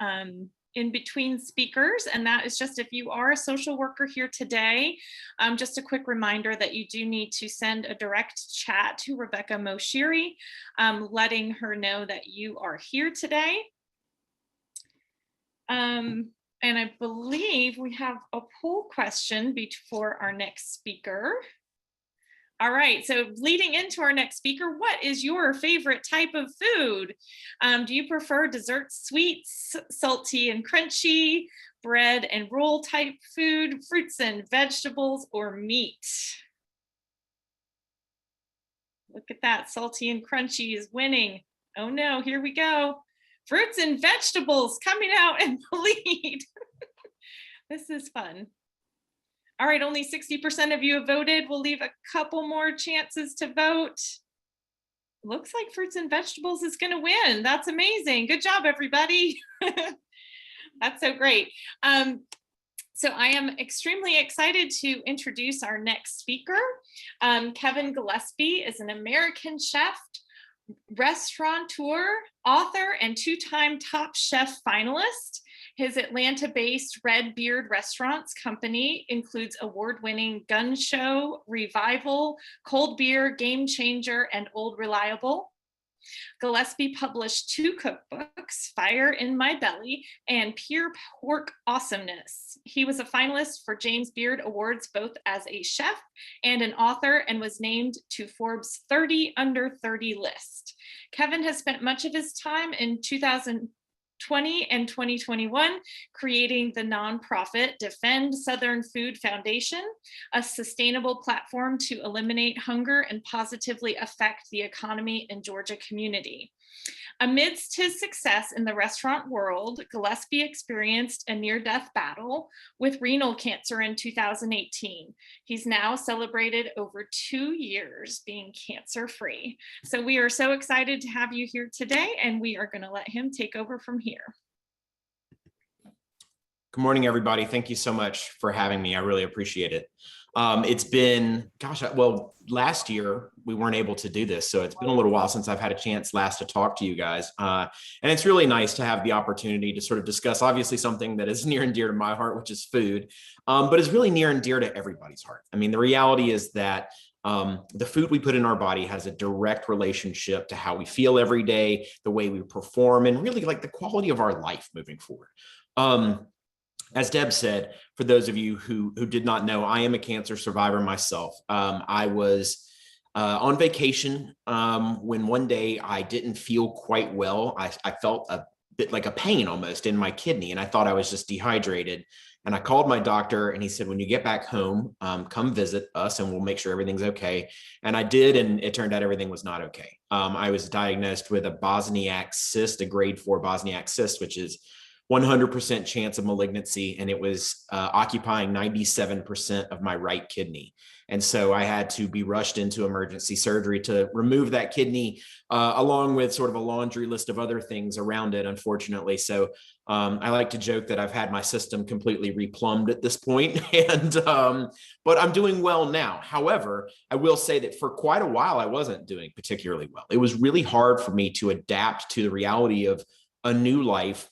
in between speakers, and that is just if you are a social worker here today, just a quick reminder that you do need to send a direct chat to Rebecca Moshiri, letting her know that you are here today. And I believe we have a poll question before our next speaker. All right, so leading into our next speaker, what is your favorite type of food? Do you prefer desserts, sweets, salty and crunchy, bread and roll type food, fruits and vegetables, or meat? Look at that, salty and crunchy is winning. Oh no, here we go. Fruits and vegetables coming out in the lead. This is fun. All right, only 60% of you have voted. We'll leave a couple more chances to vote. Looks like fruits and vegetables is going to win. That's amazing. Good job, everybody. That's so great. So I am extremely excited to introduce our next speaker. Kevin Gillespie is an American chef, restaurateur, author, and two-time Top Chef finalist. His Atlanta-based Red Beard Restaurants company includes award-winning Gun Show, Revival, Cold Beer, Game Changer, and Old Reliable. Gillespie published 2 cookbooks, Fire in My Belly and Pure Pork Awesomeness. He was a finalist for James Beard Awards both as a chef and an author, and was named to Forbes 30 Under 30 list. Kevin has spent much of his time in 2020 and 2021 creating the nonprofit Defend Southern Food Foundation, a sustainable platform to eliminate hunger and positively affect the economy in Georgia community. Amidst his success in the restaurant world, Gillespie experienced a near-death battle with renal cancer in 2018. He's now celebrated over 2 years being cancer-free. So we are so excited to have you here today, and we are going to let him take over from here. Good morning, everybody. Thank you so much for having me. I really appreciate it. It's been, well, last year we weren't able to do this, so it's been a little while since I've had a chance last to talk to you guys. And it's really nice to have the opportunity to sort of discuss, obviously, something that is near and dear to my heart, which is food, but is really near and dear to everybody's heart. I mean, the reality is that the food we put in our body has a direct relationship to how we feel every day, the way we perform, and really like the quality of our life moving forward. As Deb said, for those of you who did not know, I am a cancer survivor myself. I was on vacation when one day I didn't feel quite well. I felt a bit like a pain almost in my kidney, and I thought I was just dehydrated. And I called my doctor, and he said, when you get back home, come visit us and we'll make sure everything's okay. And I did, and it turned out everything was not okay. I was diagnosed with a Bosniak cyst, a grade 4 Bosniak cyst, which is 100% chance of malignancy, and it was occupying 97% of my right kidney. And so I had to be rushed into emergency surgery to remove that kidney, along with sort of a laundry list of other things around it, unfortunately. So I like to joke that I've had my system completely replumbed at this point, and but I'm doing well now. However, I will say that for quite a while, I wasn't doing particularly well. It was really hard for me to adapt to the reality of a new life,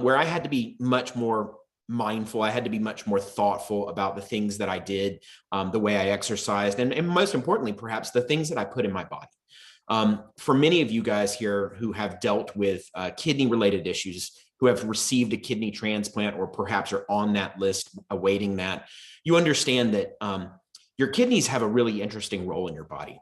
where I had to be much more mindful. I had to be much more thoughtful about the things that I did, the way I exercised, and most importantly, perhaps the things that I put in my body. For many of you guys here who have dealt with kidney-related issues, who have received a kidney transplant or perhaps are on that list awaiting that, you understand that your kidneys have a really interesting role in your body.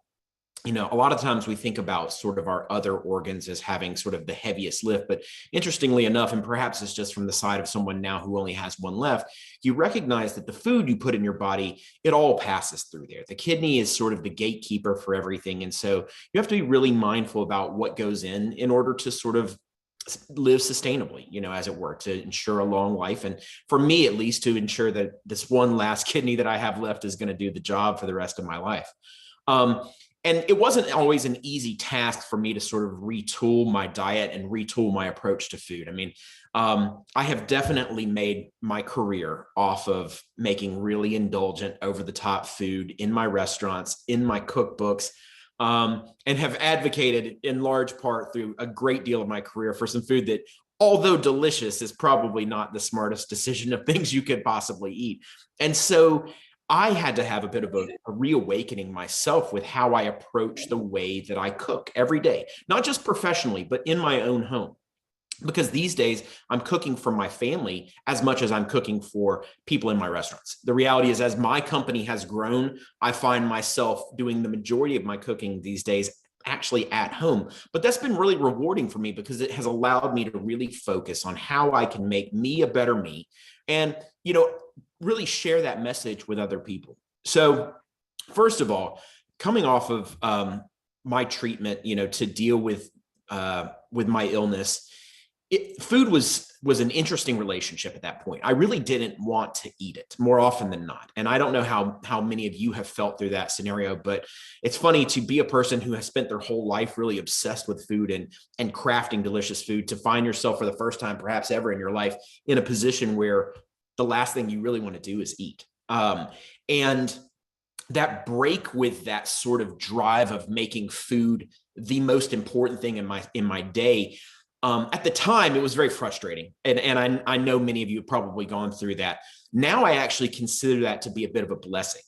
You know, a lot of times we think about sort of our other organs as having sort of the heaviest lift, but interestingly enough, and perhaps it's just from the side of someone now who only has one left, you recognize that the food you put in your body, it all passes through there. The kidney is sort of the gatekeeper for everything. And so you have to be really mindful about what goes in order to sort of live sustainably, you know, as it were, to ensure a long life. And for me, at least, to ensure that this one last kidney that I have left is going to do the job for the rest of my life. And it wasn't always an easy task for me to sort of retool my diet and retool my approach to food. I mean, I have definitely made my career off of making really indulgent, over-the-top food in my restaurants, in my cookbooks, and have advocated in large part through a great deal of my career for some food that, although delicious, is probably not the smartest decision of things you could possibly eat. And so I had to have a bit of a reawakening myself with how I approach the way that I cook every day, not just professionally, but in my own home. Because these days I'm cooking for my family as much as I'm cooking for people in my restaurants. The reality is, as my company has grown, I find myself doing the majority of my cooking these days actually at home. But that's been really rewarding for me because it has allowed me to really focus on how I can make me a better me, and, you know, really share that message with other people. So first of all, coming off of my treatment, you know, to deal with my illness, food was an interesting relationship at that point. I really didn't want to eat it more often than not. And I don't know how many of you have felt through that scenario, but it's funny to be a person who has spent their whole life really obsessed with food and crafting delicious food, to find yourself for the first time, perhaps ever in your life, in a position where the last thing you really want to do is eat. And that break with that sort of drive of making food the most important thing in my day At the time, it was very frustrating. And I know many of you have probably gone through that. Now I actually consider that to be a bit of a blessing.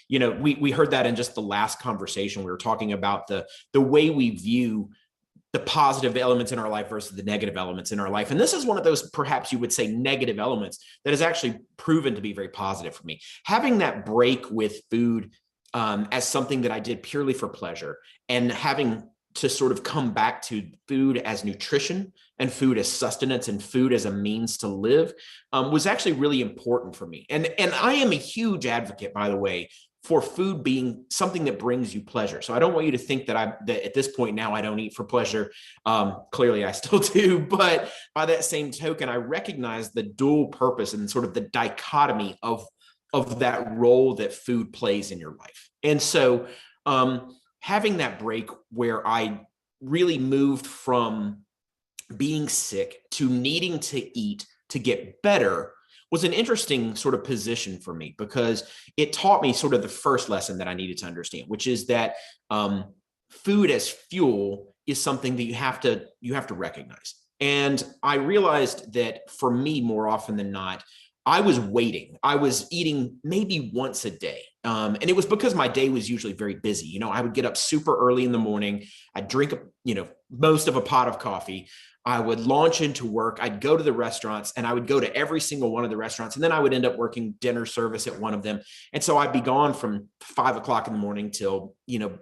We heard that in just the last conversation. We were talking about the way we view the positive elements in our life versus the negative elements in our life. And this is one of those, perhaps you would say, negative elements that has actually proven to be very positive for me. Having that break with food as something that I did purely for pleasure, and having to sort of come back to food as nutrition and food as sustenance and food as a means to live was actually really important for me. And I am a huge advocate, by the way, for food being something that brings you pleasure. So I don't want you to think that that at this point now I don't eat for pleasure. Clearly I still do, but by that same token, I recognize the dual purpose and sort of the dichotomy of that role that food plays in your life. And so having that break where I really moved from being sick to needing to eat to get better was an interesting sort of position for me, because it taught me sort of the first lesson that I needed to understand, which is that food as fuel is something that you have to recognize. And I realized that for me, more often than not, I was waiting. I was eating maybe once a day. And it was because my day was usually very busy. I would get up super early in the morning. I'd drink, most of a pot of coffee. I would launch into work. I'd go to the restaurants, and I would go to every single one of the restaurants. And then I would end up working dinner service at one of them. And so I'd be gone from 5 o'clock in the morning till,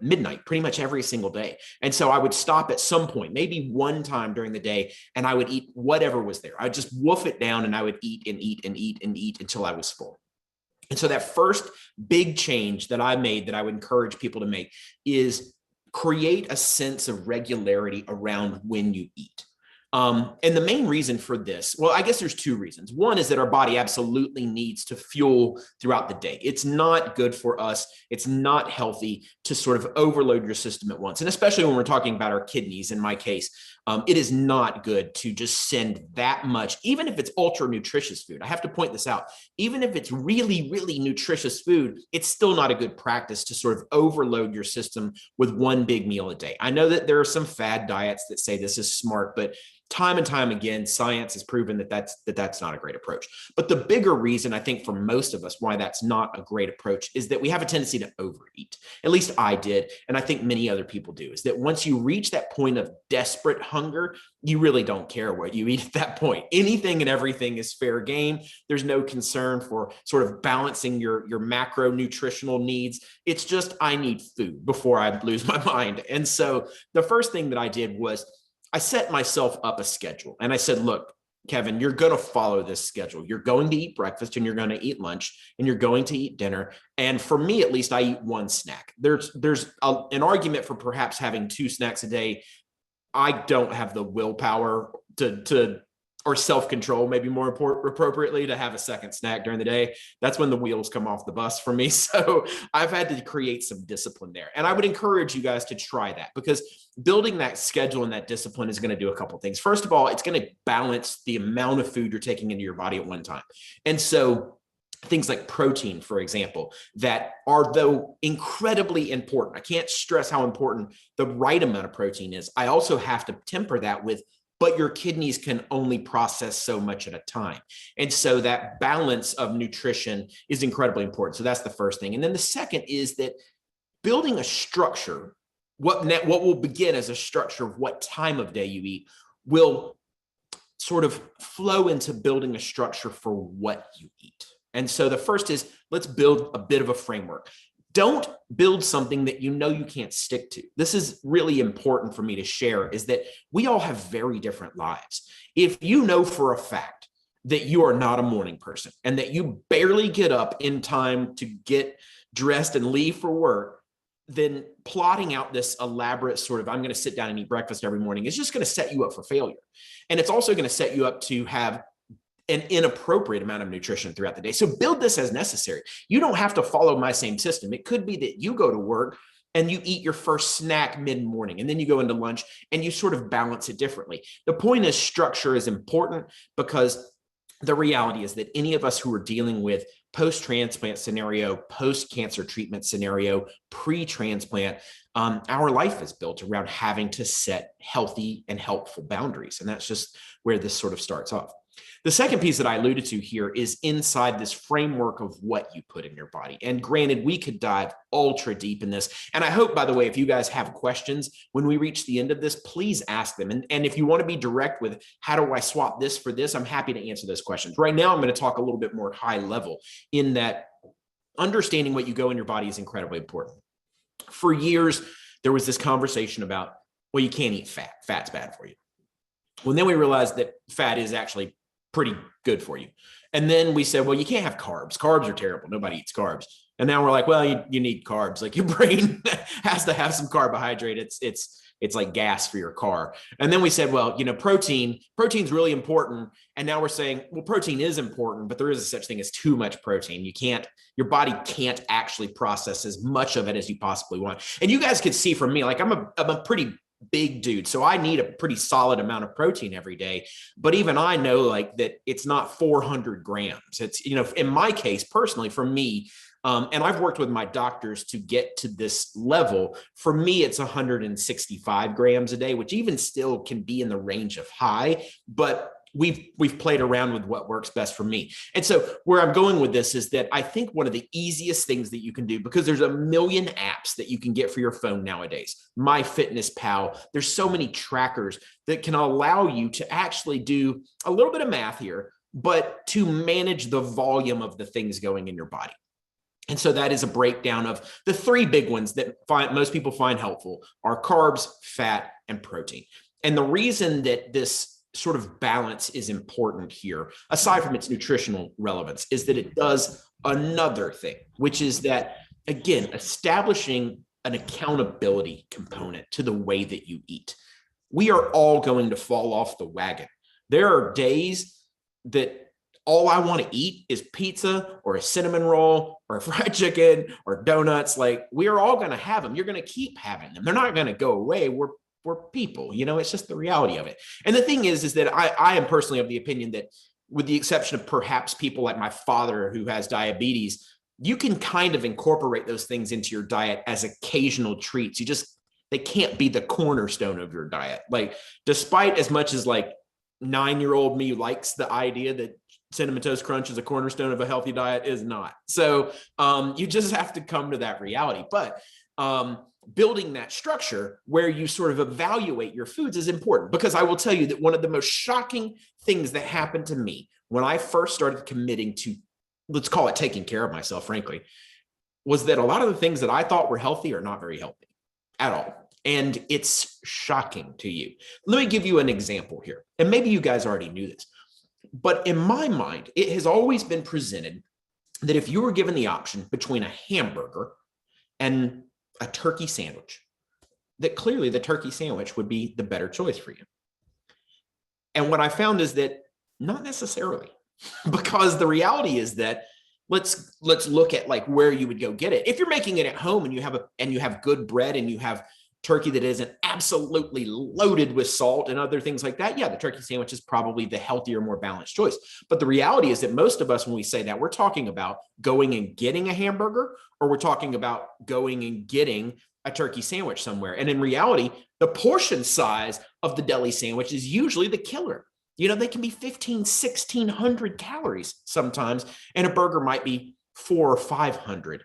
midnight, pretty much every single day. And so I would stop at some point, maybe one time during the day, and I would eat whatever was there. I'd just wolf it down, and I would eat and eat and eat and eat until I was full. And so that first big change that I made, that I would encourage people to make, is create a sense of regularity around when you eat. And the main reason for this, well, I guess there's two reasons. One is that our body absolutely needs to fuel throughout the day. It's not good for us. It's not healthy to sort of overload your system at once. And especially when we're talking about our kidneys, in my case, it is not good to just send that much, even if it's ultra nutritious food. I have to point this out. Even if it's really, really nutritious food, it's still not a good practice to sort of overload your system with one big meal a day. I know that there are some fad diets that say this is smart, but time and time again, science has proven that that's not a great approach. But the bigger reason, I think, for most of us why that's not a great approach is that we have a tendency to overeat. At least I did, and I think many other people do, is that once you reach that point of desperate hunger, you really don't care what you eat at that point. Anything and everything is fair game. There's no concern for sort of balancing your macronutritional needs. It's just, I need food before I lose my mind. And so the first thing that I did was I set myself up a schedule, and I said, look, Kevin, you're going to follow this schedule. You're going to eat breakfast, and you're going to eat lunch, and you're going to eat dinner. And for me, at least, I eat one snack. There's an argument for perhaps having 2 snacks a day. I don't have the willpower or self-control, maybe more appropriately, to have a second snack during the day. That's when the wheels come off the bus for me. So I've had to create some discipline there. And I would encourage you guys to try that, because building that schedule and that discipline is going to do a couple of things. First of all, it's going to balance the amount of food you're taking into your body at one time. And so things like protein, for example, that are, though, incredibly important. I can't stress how important the right amount of protein is. I also have to temper that with, but your kidneys can only process so much at a time. And so that balance of nutrition is incredibly important. So that's the first thing. And then the second is that building a structure, what will begin as a structure of what time of day you eat, will sort of flow into building a structure for what you eat. And so the first is, let's build a bit of a framework. Don't build something that you can't stick to. This is really important for me to share, is that we all have very different lives. If you know for a fact that you are not a morning person and that you barely get up in time to get dressed and leave for work, then plotting out this elaborate sort of, I'm going to sit down and eat breakfast every morning, is just going to set you up for failure. And it's also going to set you up to have an inappropriate amount of nutrition throughout the day. So build this as necessary. You don't have to follow my same system. It could be that you go to work and you eat your first snack mid-morning, and then you go into lunch and you sort of balance it differently. The point is, structure is important, because the reality is that any of us who are dealing with post-transplant scenario, post-cancer treatment scenario, pre-transplant, our life is built around having to set healthy and helpful boundaries. And that's just where this sort of starts off. The second piece that I alluded to here is inside this framework of what you put in your body. And granted, we could dive ultra deep in this. And I hope, by the way, if you guys have questions, when we reach the end of this, please ask them. And if you want to be direct with how do I swap this for this, I'm happy to answer those questions. Right now, I'm going to talk a little bit more high level in that understanding what you go in your body is incredibly important. For years, there was this conversation about, well, you can't eat fat. Fat's bad for you. Well, then we realized that fat is actually pretty good for you. And then we said, well, you can't have carbs. Carbs are terrible. Nobody eats carbs. And now we're like, well, you need carbs. Like your brain has to have some carbohydrate. It's like gas for your car. And then we said, well, protein's really important. And now we're saying, well, protein is important, but there is a such thing as too much protein. Your body can't actually process as much of it as you possibly want. And you guys could see from me, like I'm a pretty big dude. So I need a pretty solid amount of protein every day. But even I know like that it's not 400 grams. It's, in my case, personally, for me, and I've worked with my doctors to get to this level. For me, it's 165 grams a day, which even still can be in the range of high, but we've played around with what works best for me. And so where I'm going with this is that I think one of the easiest things that you can do, because there's a million apps that you can get for your phone nowadays, MyFitnessPal, there's so many trackers that can allow you to actually do a little bit of math here, but to manage the volume of the things going in your body. And so that is a breakdown of the three big ones that most people find helpful are carbs, fat, and protein. And the reason that this sort of balance is important here, aside from its nutritional relevance, is that it does another thing, which is that, again, establishing an accountability component to the way that you eat. We are all going to fall off the wagon. There are days that all I want to eat is pizza or a cinnamon roll or fried chicken or donuts. Like, we are all going to have them. You're going to keep having them. They're not going to go away. We're people, it's just the reality of it. And the thing is that I am personally of the opinion that, with the exception of perhaps people like my father who has diabetes, you can kind of incorporate those things into your diet as occasional treats. They can't be the cornerstone of your diet. Like, despite as much as like 9-year-old me likes the idea that Cinnamon Toast Crunch is a cornerstone of a healthy diet, is not. So you just have to come to that reality. But building that structure where you sort of evaluate your foods is important, because I will tell you that one of the most shocking things that happened to me when I first started committing to, let's call it taking care of myself, frankly, was that a lot of the things that I thought were healthy are not very healthy at all. And it's shocking to you. Let me give you an example here. And maybe you guys already knew this, but in my mind, it has always been presented that if you were given the option between a hamburger and a turkey sandwich, that clearly the turkey sandwich would be the better choice for you. And what I found is that not necessarily, because the reality is that let's look at like where you would go get it. If you're making it at home and you have good bread and you have turkey that isn't absolutely loaded with salt and other things like that, yeah, the turkey sandwich is probably the healthier, more balanced choice. But the reality is that most of us, when we say that, we're talking about going and getting a hamburger, or we're talking about going and getting a turkey sandwich somewhere. And in reality, the portion size of the deli sandwich is usually the killer. They can be 1,600 calories sometimes, and a burger might be 400 or 500,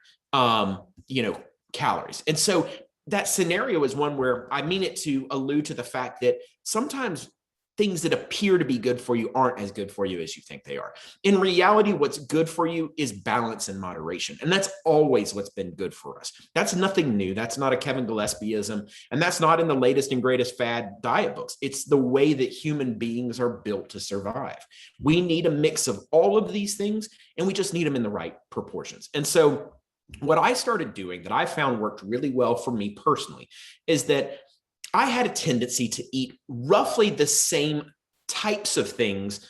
calories. And so that scenario is one where I mean it to allude to the fact that sometimes things that appear to be good for you aren't as good for you as you think they are. In reality, what's good for you is balance and moderation. And that's always what's been good for us. That's nothing new. That's not a Kevin Gillespieism. And that's not in the latest and greatest fad diet books. It's the way that human beings are built to survive. We need a mix of all of these things, and we just need them in the right proportions. And so what I started doing that I found worked really well for me personally is that I had a tendency to eat roughly the same types of things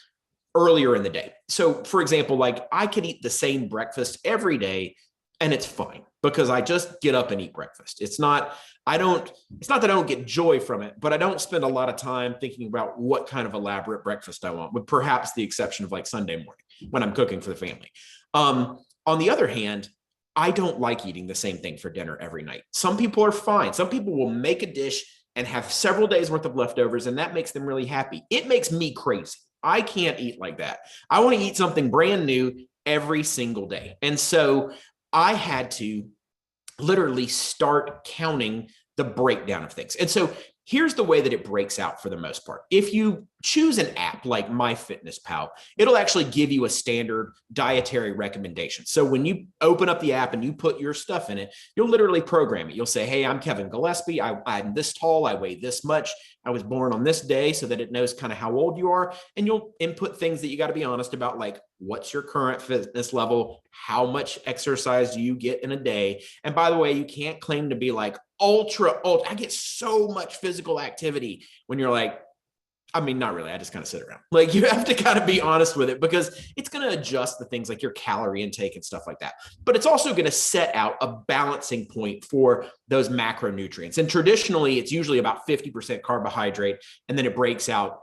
earlier in the day. So for example, like I could eat the same breakfast every day and it's fine because I just get up and eat breakfast. It's not that I don't get joy from it, but I don't spend a lot of time thinking about what kind of elaborate breakfast I want, with perhaps the exception of like Sunday morning when I'm cooking for the family. On the other hand, I don't like eating the same thing for dinner every night. Some people are fine. Some people will make a dish and have several days worth of leftovers, and that makes them really happy. It makes me crazy. I can't eat like that. I want to eat something brand new every single day. And so I had to literally start counting the breakdown of things. And so here's the way that it breaks out for the most part. If you choose an app like MyFitnessPal, it'll actually give you a standard dietary recommendation. So when you open up the app and you put your stuff in it, you'll literally program it. You'll say, hey, I'm Kevin Gillespie. I'm this tall. I weigh this much. I was born on this day, so that it knows kind of how old you are. And you'll input things that you got to be honest about, like what's your current fitness level? How much exercise do you get in a day? And by the way, you can't claim to be like ultra. I get so much physical activity when you're like, I mean, not really. I just kind of sit around. Like, you have to kind of be honest with it, because it's going to adjust the things like your calorie intake and stuff like that. But it's also going to set out a balancing point for those macronutrients. And traditionally, it's usually about 50% carbohydrate, and then it breaks out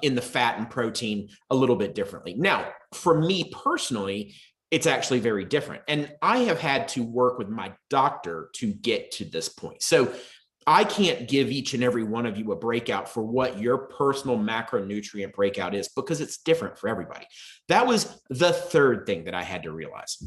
in the fat and protein a little bit differently. Now, for me personally, it's actually very different. And I have had to work with my doctor to get to this point. So I can't give each and every one of you a breakout for what your personal macronutrient breakout is, because it's different for everybody. That was the third thing that I had to realize,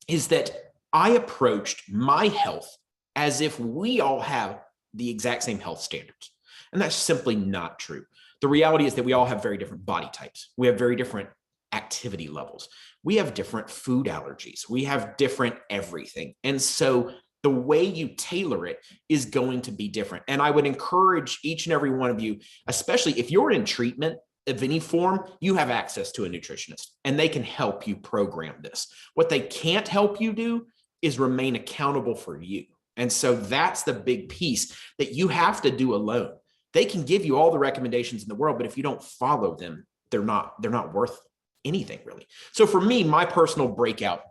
is that I approached my health as if we all have the exact same health standards. And that's simply not true. The reality is that we all have very different body types. We have very different activity levels. We have different food allergies. We have different everything. And so the way you tailor it is going to be different. And I would encourage each and every one of you, especially if you're in treatment of any form, you have access to a nutritionist and they can help you program this. What they can't help you do is remain accountable for you. And so that's the big piece that you have to do alone. They can give you all the recommendations in the world, but if you don't follow them, they're not worth anything really. So for me, my personal breakout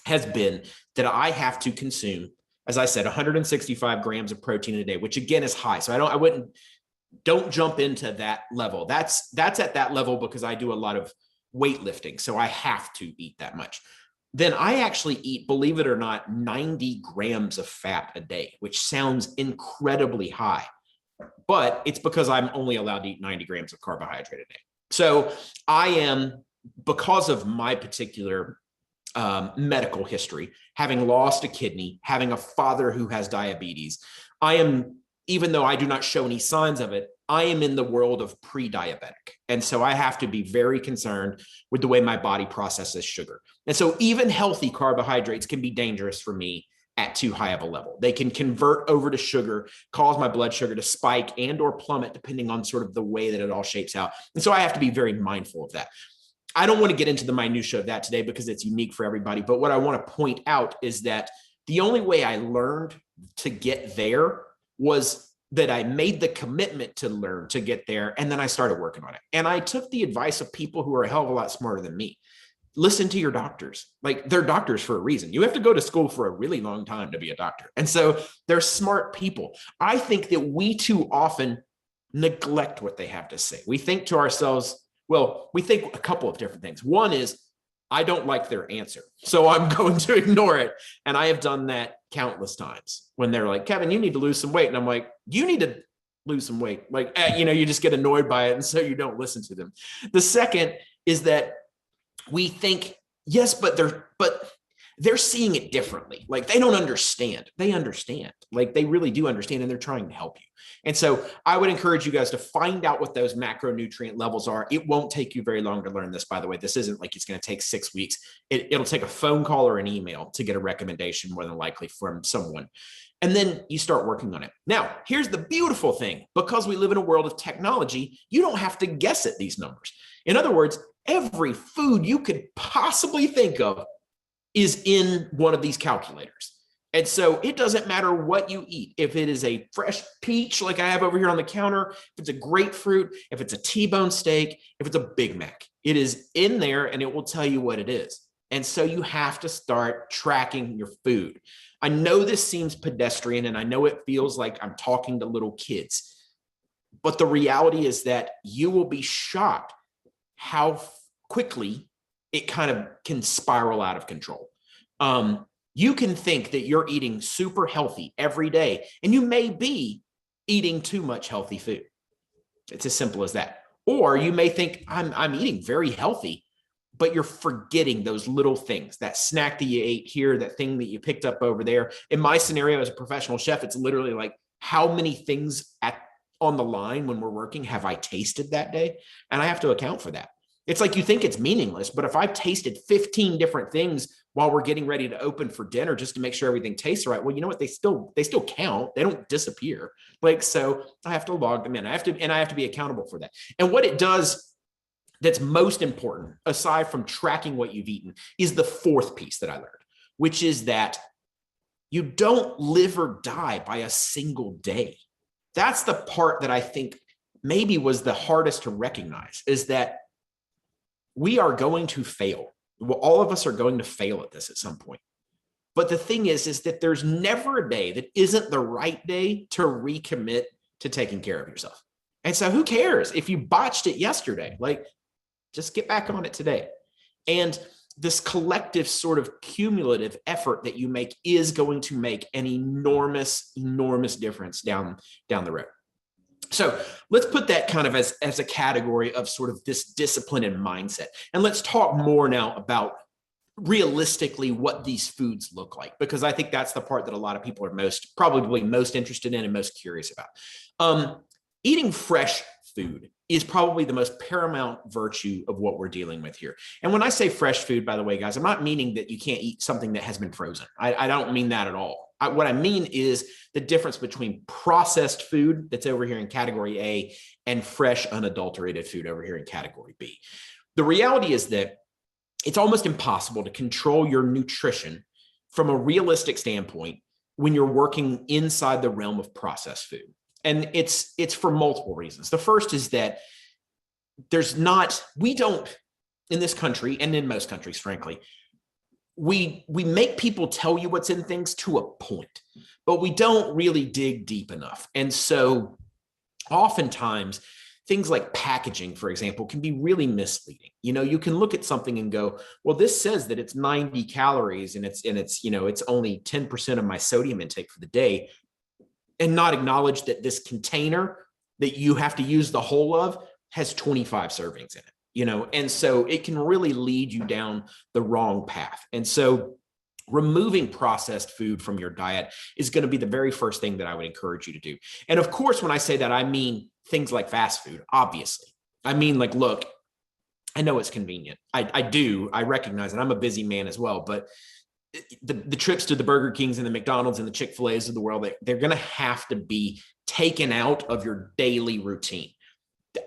has been that I have to consume, as I said, 165 grams of protein in a day, which again is high. So don't jump into that level. That's at that level because I do a lot of weightlifting. So I have to eat that much. Then I actually eat, believe it or not, 90 grams of fat a day, which sounds incredibly high, but it's because I'm only allowed to eat 90 grams of carbohydrate a day. So I am, because of my particular medical history, having lost a kidney, having a father who has diabetes, I am, even though I do not show any signs of it, I am in the world of pre-diabetic. And so I have to be very concerned with the way my body processes sugar. And so even healthy carbohydrates can be dangerous for me at too high of a level. They can convert over to sugar, cause my blood sugar to spike and or plummet, depending on sort of the way that it all shapes out. And so I have to be very mindful of that. I don't want to get into the minutia of that today because it's unique for everybody. But what I want to point out is that the only way I learned to get there was that I made the commitment to learn to get there. And then I started working on it. And I took the advice of people who are a hell of a lot smarter than me. Listen to your doctors. Like, they're doctors for a reason. You have to go to school for a really long time to be a doctor. And so they're smart people. I think that we too often neglect what they have to say. We think to ourselves, well, we think a couple of different things. One is, I don't like their answer, so I'm going to ignore it. And I have done that countless times when they're like, Kevin, you need to lose some weight. And I'm like, you need to lose some weight. Like, you just get annoyed by it. And so you don't listen to them. The second is that we think, yes, but they're seeing it differently. Like, they don't understand. They understand. Like, they really do understand, and they're trying to help you. And so I would encourage you guys to find out what those macronutrient levels are. It won't take you very long to learn this, by the way. This isn't like it's going to take 6 weeks. It'll take a phone call or an email to get a recommendation, more than likely, from someone. And then you start working on it. Now, here's the beautiful thing. Because we live in a world of technology, you don't have to guess at these numbers. In other words, every food you could possibly think of is in one of these calculators. And so it doesn't matter what you eat. If it is a fresh peach, like I have over here on the counter, if it's a grapefruit, if it's a T-bone steak, if it's a Big Mac, it is in there and it will tell you what it is. And so you have to start tracking your food. I know this seems pedestrian and I know it feels like I'm talking to little kids, but the reality is that you will be shocked how quickly it kind of can spiral out of control. You can think that you're eating super healthy every day, and you may be eating too much healthy food. It's as simple as that. Or you may think I'm eating very healthy, but you're forgetting those little things, that snack that you ate here, that thing that you picked up over there. In my scenario as a professional chef, it's literally like, how many things on the line when we're working have I tasted that day? And I have to account for that. It's like you think it's meaningless, but if I've tasted 15 different things while we're getting ready to open for dinner just to make sure everything tastes right, well, you know what? They still count. They don't disappear. Like, so I have to log them in. I have to be accountable for that. And what it does that's most important, aside from tracking what you've eaten, is the fourth piece that I learned, which is that you don't live or die by a single day. That's the part that I think maybe was the hardest to recognize, is that we are going to fail. Well, all of us are going to fail at this at some point. But the thing is that there's never a day that isn't the right day to recommit to taking care of yourself. And so who cares if you botched it yesterday? Like, just get back on it today. And this collective sort of cumulative effort that you make is going to make an enormous, enormous difference down the road. So let's put that kind of as a category of sort of this discipline and mindset. And let's talk more now about realistically what these foods look like, because I think that's the part that a lot of people are probably most interested in and most curious about. Eating fresh food is probably the most paramount virtue of what we're dealing with here. And when I say fresh food, by the way, guys, I'm not meaning that you can't eat something that has been frozen. I don't mean that at all. What I mean is the difference between processed food that's over here in category A and fresh, unadulterated food over here in category B. The reality is that it's almost impossible to control your nutrition from a realistic standpoint when you're working inside the realm of processed food. And it's for multiple reasons. The first is that we don't, in this country and in most countries, frankly, we make people tell you what's in things to a point, but we don't really dig deep enough. And so oftentimes things like packaging, for example, can be really misleading. You know, you can look at something and go, well, this says that it's 90 calories and it's only 10% of my sodium intake for the day, and not acknowledge that this container that you have to use the whole of has 25 servings in it. And so it can really lead you down the wrong path. And so removing processed food from your diet is going to be the very first thing that I would encourage you to do. And of course, when I say that, I mean things like fast food, obviously. I mean, like, look, I know it's convenient. I recognize it. I'm a busy man as well, but the trips to the Burger Kings and the McDonald's and the Chick-fil-A's of the world, they're going to have to be taken out of your daily routine.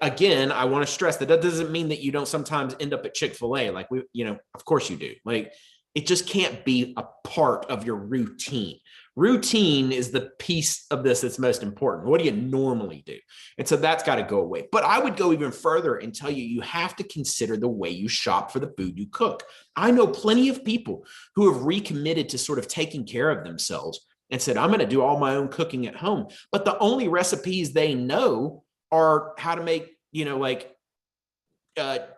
Again, I want to stress that doesn't mean that you don't sometimes end up at Chick-fil-A. Like of course you do. Like, it just can't be a part of your routine. Routine is the piece of this that's most important. What do you normally do? And so that's got to go away. But I would go even further and tell you have to consider the way you shop for the food you cook. I know plenty of people who have recommitted to sort of taking care of themselves and said, I'm going to do all my own cooking at home. But the only recipes they know are how to make,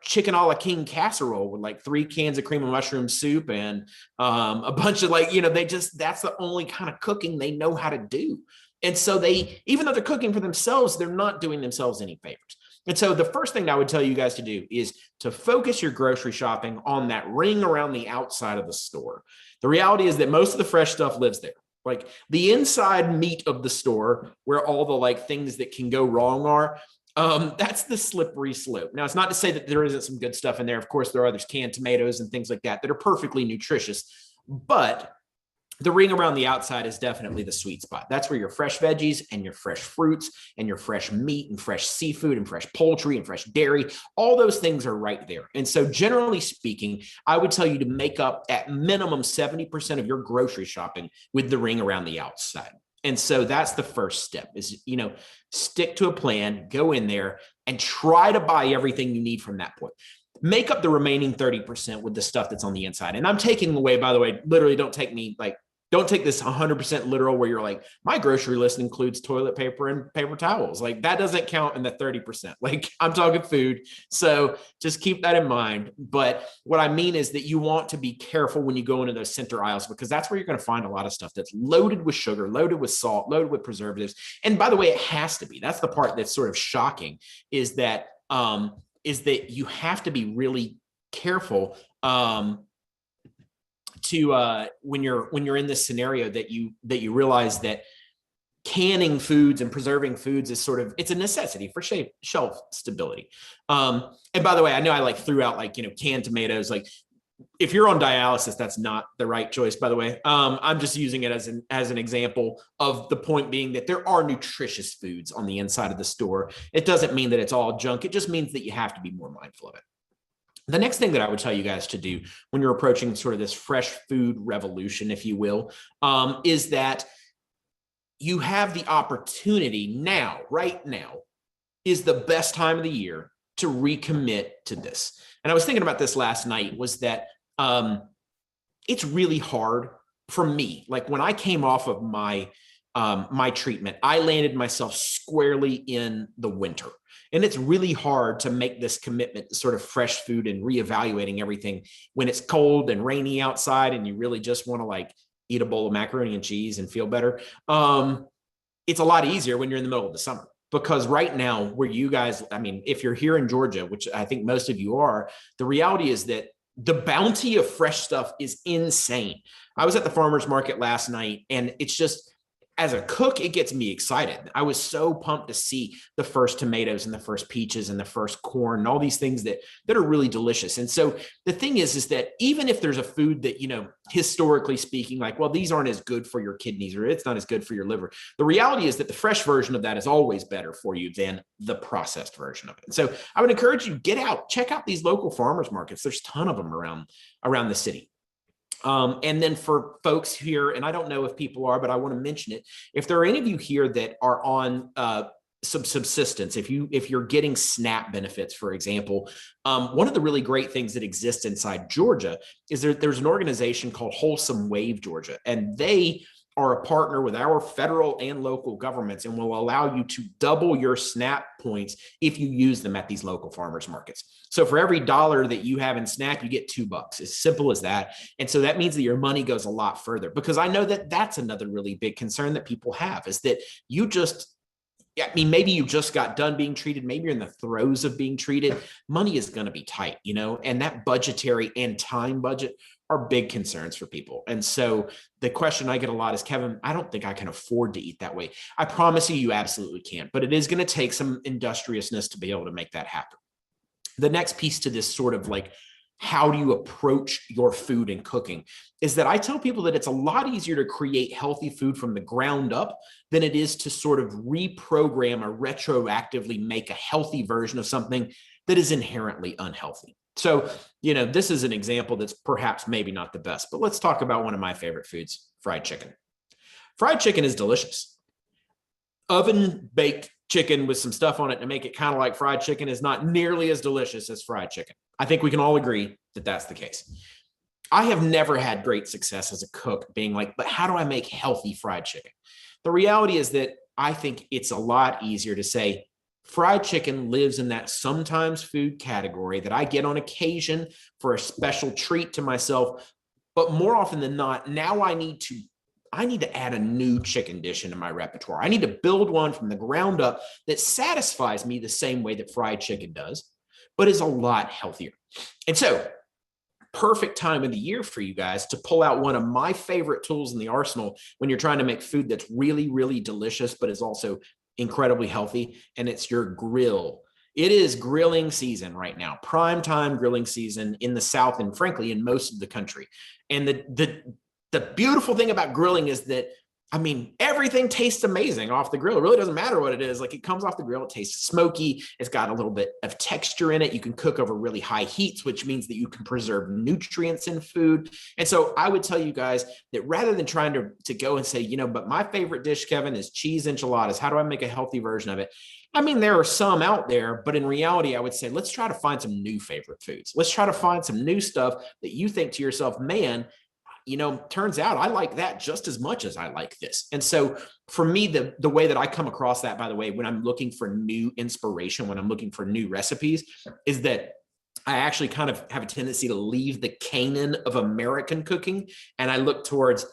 chicken a la king casserole with like 3 cans of cream of mushroom soup and a bunch of that's the only kind of cooking they know how to do. And so even though they're cooking for themselves, they're not doing themselves any favors. And so the first thing I would tell you guys to do is to focus your grocery shopping on that ring around the outside of the store. The reality is that most of the fresh stuff lives there. Like, the inside meat of the store, where all the things that can go wrong are, that's the slippery slope. Now, it's not to say that there isn't some good stuff in there. Of course, there are others, canned tomatoes and things like that are perfectly nutritious, but the ring around the outside is definitely the sweet spot. That's where your fresh veggies and your fresh fruits and your fresh meat and fresh seafood and fresh poultry and fresh dairy, all those things are right there. And so generally speaking, I would tell you to make up at minimum 70% of your grocery shopping with the ring around the outside. And so that's the first step is, stick to a plan, go in there and try to buy everything you need from that point. Make up the remaining 30% with the stuff that's on the inside. And I'm taking away, by the way, literally don't take me Don't take this 100% literal where you're like, my grocery list includes toilet paper and paper towels. Like that doesn't count in the 30%. Like I'm talking food. So just keep that in mind. But what I mean is that you want to be careful when you go into those center aisles, because that's where you're going to find a lot of stuff that's loaded with sugar, loaded with salt, loaded with preservatives. And by the way, it has to be. That's the part that's sort of shocking, is that you have to be really careful when you're in this scenario, that you realize that canning foods and preserving foods is it's a necessity for shelf stability. And by the way, I know I threw out canned tomatoes. Like if you're on dialysis, that's not the right choice, by the way. I'm just using it as an example of the point being that there are nutritious foods on the inside of the store. It doesn't mean that it's all junk. It just means that you have to be more mindful of it. The next thing that I would tell you guys to do when you're approaching sort of this fresh food revolution, if you will, is that you have the opportunity now, right now, is the best time of the year to recommit to this. And I was thinking about this last night, was that it's really hard for me. Like when I came off of my treatment, I landed myself squarely in the winter. And it's really hard to make this commitment to sort of fresh food and reevaluating everything when it's cold and rainy outside and you really just want to eat a bowl of macaroni and cheese and feel better. It's a lot easier when you're in the middle of the summer, because right now where you guys, if you're here in Georgia, which I think most of you are, the reality is that the bounty of fresh stuff is insane. I was at the farmer's market last night, and it's just, as a cook, it gets me excited. I was so pumped to see the first tomatoes and the first peaches and the first corn and all these things that are really delicious. And so the thing is that even if there's a food that, historically speaking, these aren't as good for your kidneys, or it's not as good for your liver, the reality is that the fresh version of that is always better for you than the processed version of it. And so I would encourage you, get out, check out these local farmers markets. There's a ton of them around the city. And then for folks here, and I don't know if people are, but I want to mention it. If there are any of you here that are on some subsistence, if you're getting SNAP benefits, for example, one of the really great things that exists inside Georgia is there's an organization called Wholesome Wave Georgia, and they are a partner with our federal and local governments and will allow you to double your SNAP points if you use them at these local farmers markets. So for every $1 that you have in SNAP, you get $2. As simple as that. And so that means that your money goes a lot further, because I know that that's another really big concern that people have, is that maybe you just got done being treated. Maybe you're in the throes of being treated. Money is going to be tight, and that budgetary and time budget are big concerns for people. And so the question I get a lot is, Kevin, I don't think I can afford to eat that way. I promise you absolutely can't, but it is going to take some industriousness to be able to make that happen. The next piece to this sort of how do you approach your food and cooking is that I tell people that it's a lot easier to create healthy food from the ground up than it is to sort of reprogram or retroactively make a healthy version of something that is inherently unhealthy. So, this is an example that's perhaps maybe not the best, but let's talk about one of my favorite foods, fried chicken. Fried chicken is delicious. Oven baked chicken with some stuff on it to make it kind of like fried chicken is not nearly as delicious as fried chicken. I think we can all agree that that's the case. I have never had great success as a cook being but how do I make healthy fried chicken? The reality is that I think it's a lot easier to say, fried chicken lives in that sometimes food category that I get on occasion for a special treat to myself. But more often than not, now I need to add a new chicken dish into my repertoire. I need to build one from the ground up that satisfies me the same way that fried chicken does, but is a lot healthier. And so, perfect time of the year for you guys to pull out one of my favorite tools in the arsenal when you're trying to make food that's really, really delicious, but is also incredibly healthy, and it's your grill. It is grilling season right now, prime time grilling season in the South, and frankly, in most of the country. And the beautiful thing about grilling is that, everything tastes amazing off the grill. It really doesn't matter what it is. It comes off the grill, it tastes smoky. It's got a little bit of texture in it. You can cook over really high heats, which means that you can preserve nutrients in food. And so I would tell you guys that rather than trying to go and say, but my favorite dish, Kevin, is cheese enchiladas. How do I make a healthy version of it? There are some out there, but in reality, I would say, let's try to find some new favorite foods. Let's try to find some new stuff that you think to yourself, man, turns out I like that just as much as I like this. And so for me, the way that I come across that, by the way, when I'm looking for new inspiration, when I'm looking for new recipes, is that I actually kind of have a tendency to leave the Canaan of American cooking, and I look towards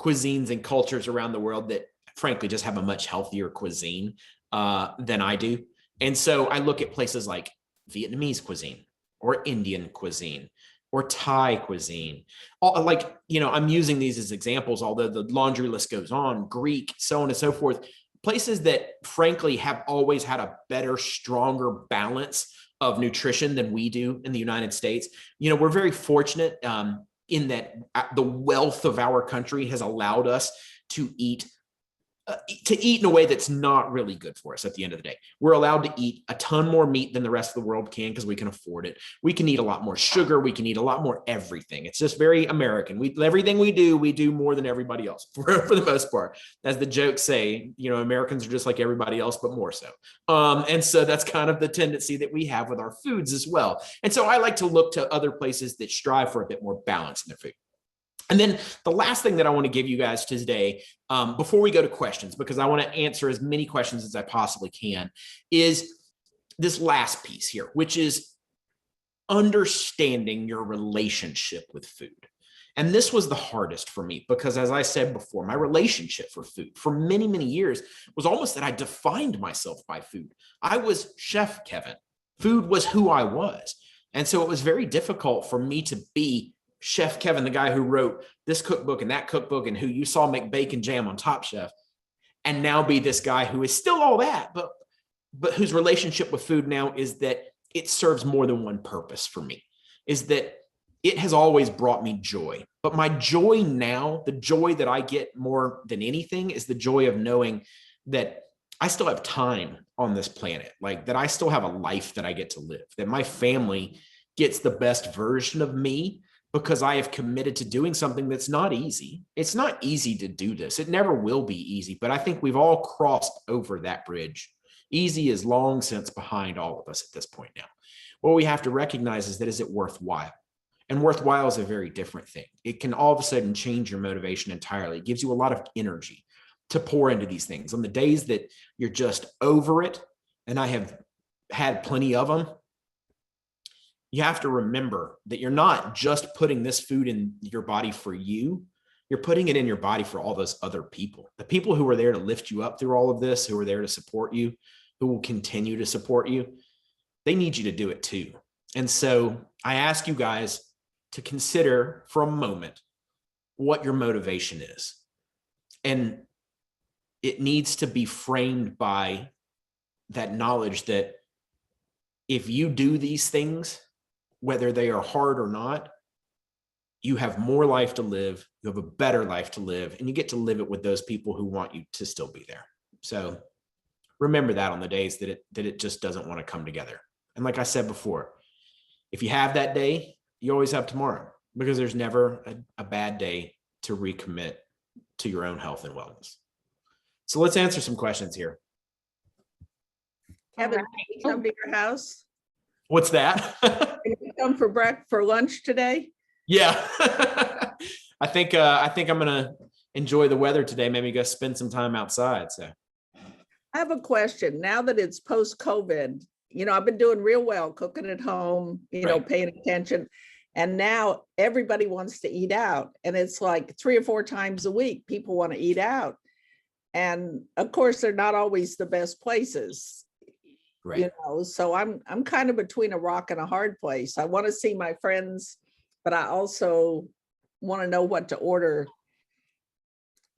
cuisines and cultures around the world that frankly just have a much healthier cuisine than I do. And so I look at places like Vietnamese cuisine or Indian cuisine or Thai cuisine. I'm using these as examples, although the laundry list goes on, Greek, so on and so forth, places that frankly have always had a better, stronger balance of nutrition than we do in the United States. We're very fortunate in that the wealth of our country has allowed us to eat in a way that's not really good for us at the end of the day. We're allowed to eat a ton more meat than the rest of the world can because we can afford it. We can eat a lot more sugar. We can eat a lot more everything. It's just very American. Everything we do more than everybody else for the most part. As the jokes say, Americans are just like everybody else, but more so. And so that's kind of the tendency that we have with our foods as well. And so I like to look to other places that strive for a bit more balance in their food. And then the last thing that I want to give you guys today, before we go to questions, because I want to answer as many questions as I possibly can, is this last piece here, which is understanding your relationship with food. And this was the hardest for me because, as I said before, my relationship for food for many, many years was almost that I defined myself by food. I was Chef Kevin. Food was who I was. And so it was very difficult for me to be Chef Kevin, the guy who wrote this cookbook and that cookbook and who you saw make bacon jam on Top Chef, and now be this guy who is still all that, but whose relationship with food now is that it serves more than one purpose for me, is that it has always brought me joy. But my joy now, the joy that I get more than anything, is the joy of knowing that I still have time on this planet, like that I still have a life that I get to live, that my family gets the best version of me, because I have committed to doing something that's not easy. It's not easy to do this. It never will be easy, but I think we've all crossed over that bridge. Easy is long since behind all of us at this point now. What we have to recognize is that, is it worthwhile? And worthwhile is a very different thing. It can all of a sudden change your motivation entirely. It gives you a lot of energy to pour into these things. On the days that you're just over it, and I have had plenty of them, you have to remember that you're not just putting this food in your body for you. You're putting it in your body for all those other people, the people who are there to lift you up through all of this, who are there to support you, who will continue to support you. They need you to do it too. And so I ask you guys to consider for a moment what your motivation is. And it needs to be framed by that knowledge that if you do these things, whether they are hard or not, you have more life to live, you have a better life to live, and you get to live it with those people who want you to still be there. So remember that on the days that it just doesn't want to come together. And like I said before, if you have that day, you always have tomorrow, because there's never a bad day to recommit to your own health and wellness. So let's answer some questions here. Kevin, can we come to your house? What's that? Can you come for lunch today? Yeah. I think I'm gonna enjoy the weather today. Maybe go spend some time outside. So I have a question. Now that it's post-COVID, I've been doing real well cooking at home, Right. paying attention. And now everybody wants to eat out. And it's like 3 or 4 times a week, people want to eat out. And of course, they're not always the best places. right. So I'm kind of between a rock and a hard place. I want to see my friends, but I also want to know what to order.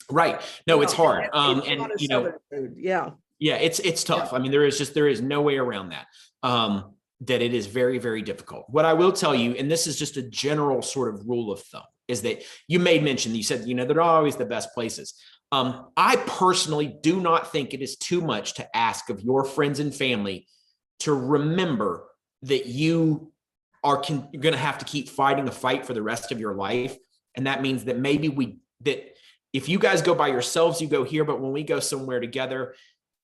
Right. No, it's hard. It's a lot And of Southern food. Yeah. yeah, it's tough. I mean, there is no way around that. That it is very, very difficult. What I will tell you, and this is just a general sort of rule of thumb, is that you made mention, you said, they're not always the best places. I personally do not think it is too much to ask of your friends and family to remember that you are going to have to keep fighting a fight for the rest of your life. And that means that maybe that if you guys go by yourselves, you go here, but when we go somewhere together,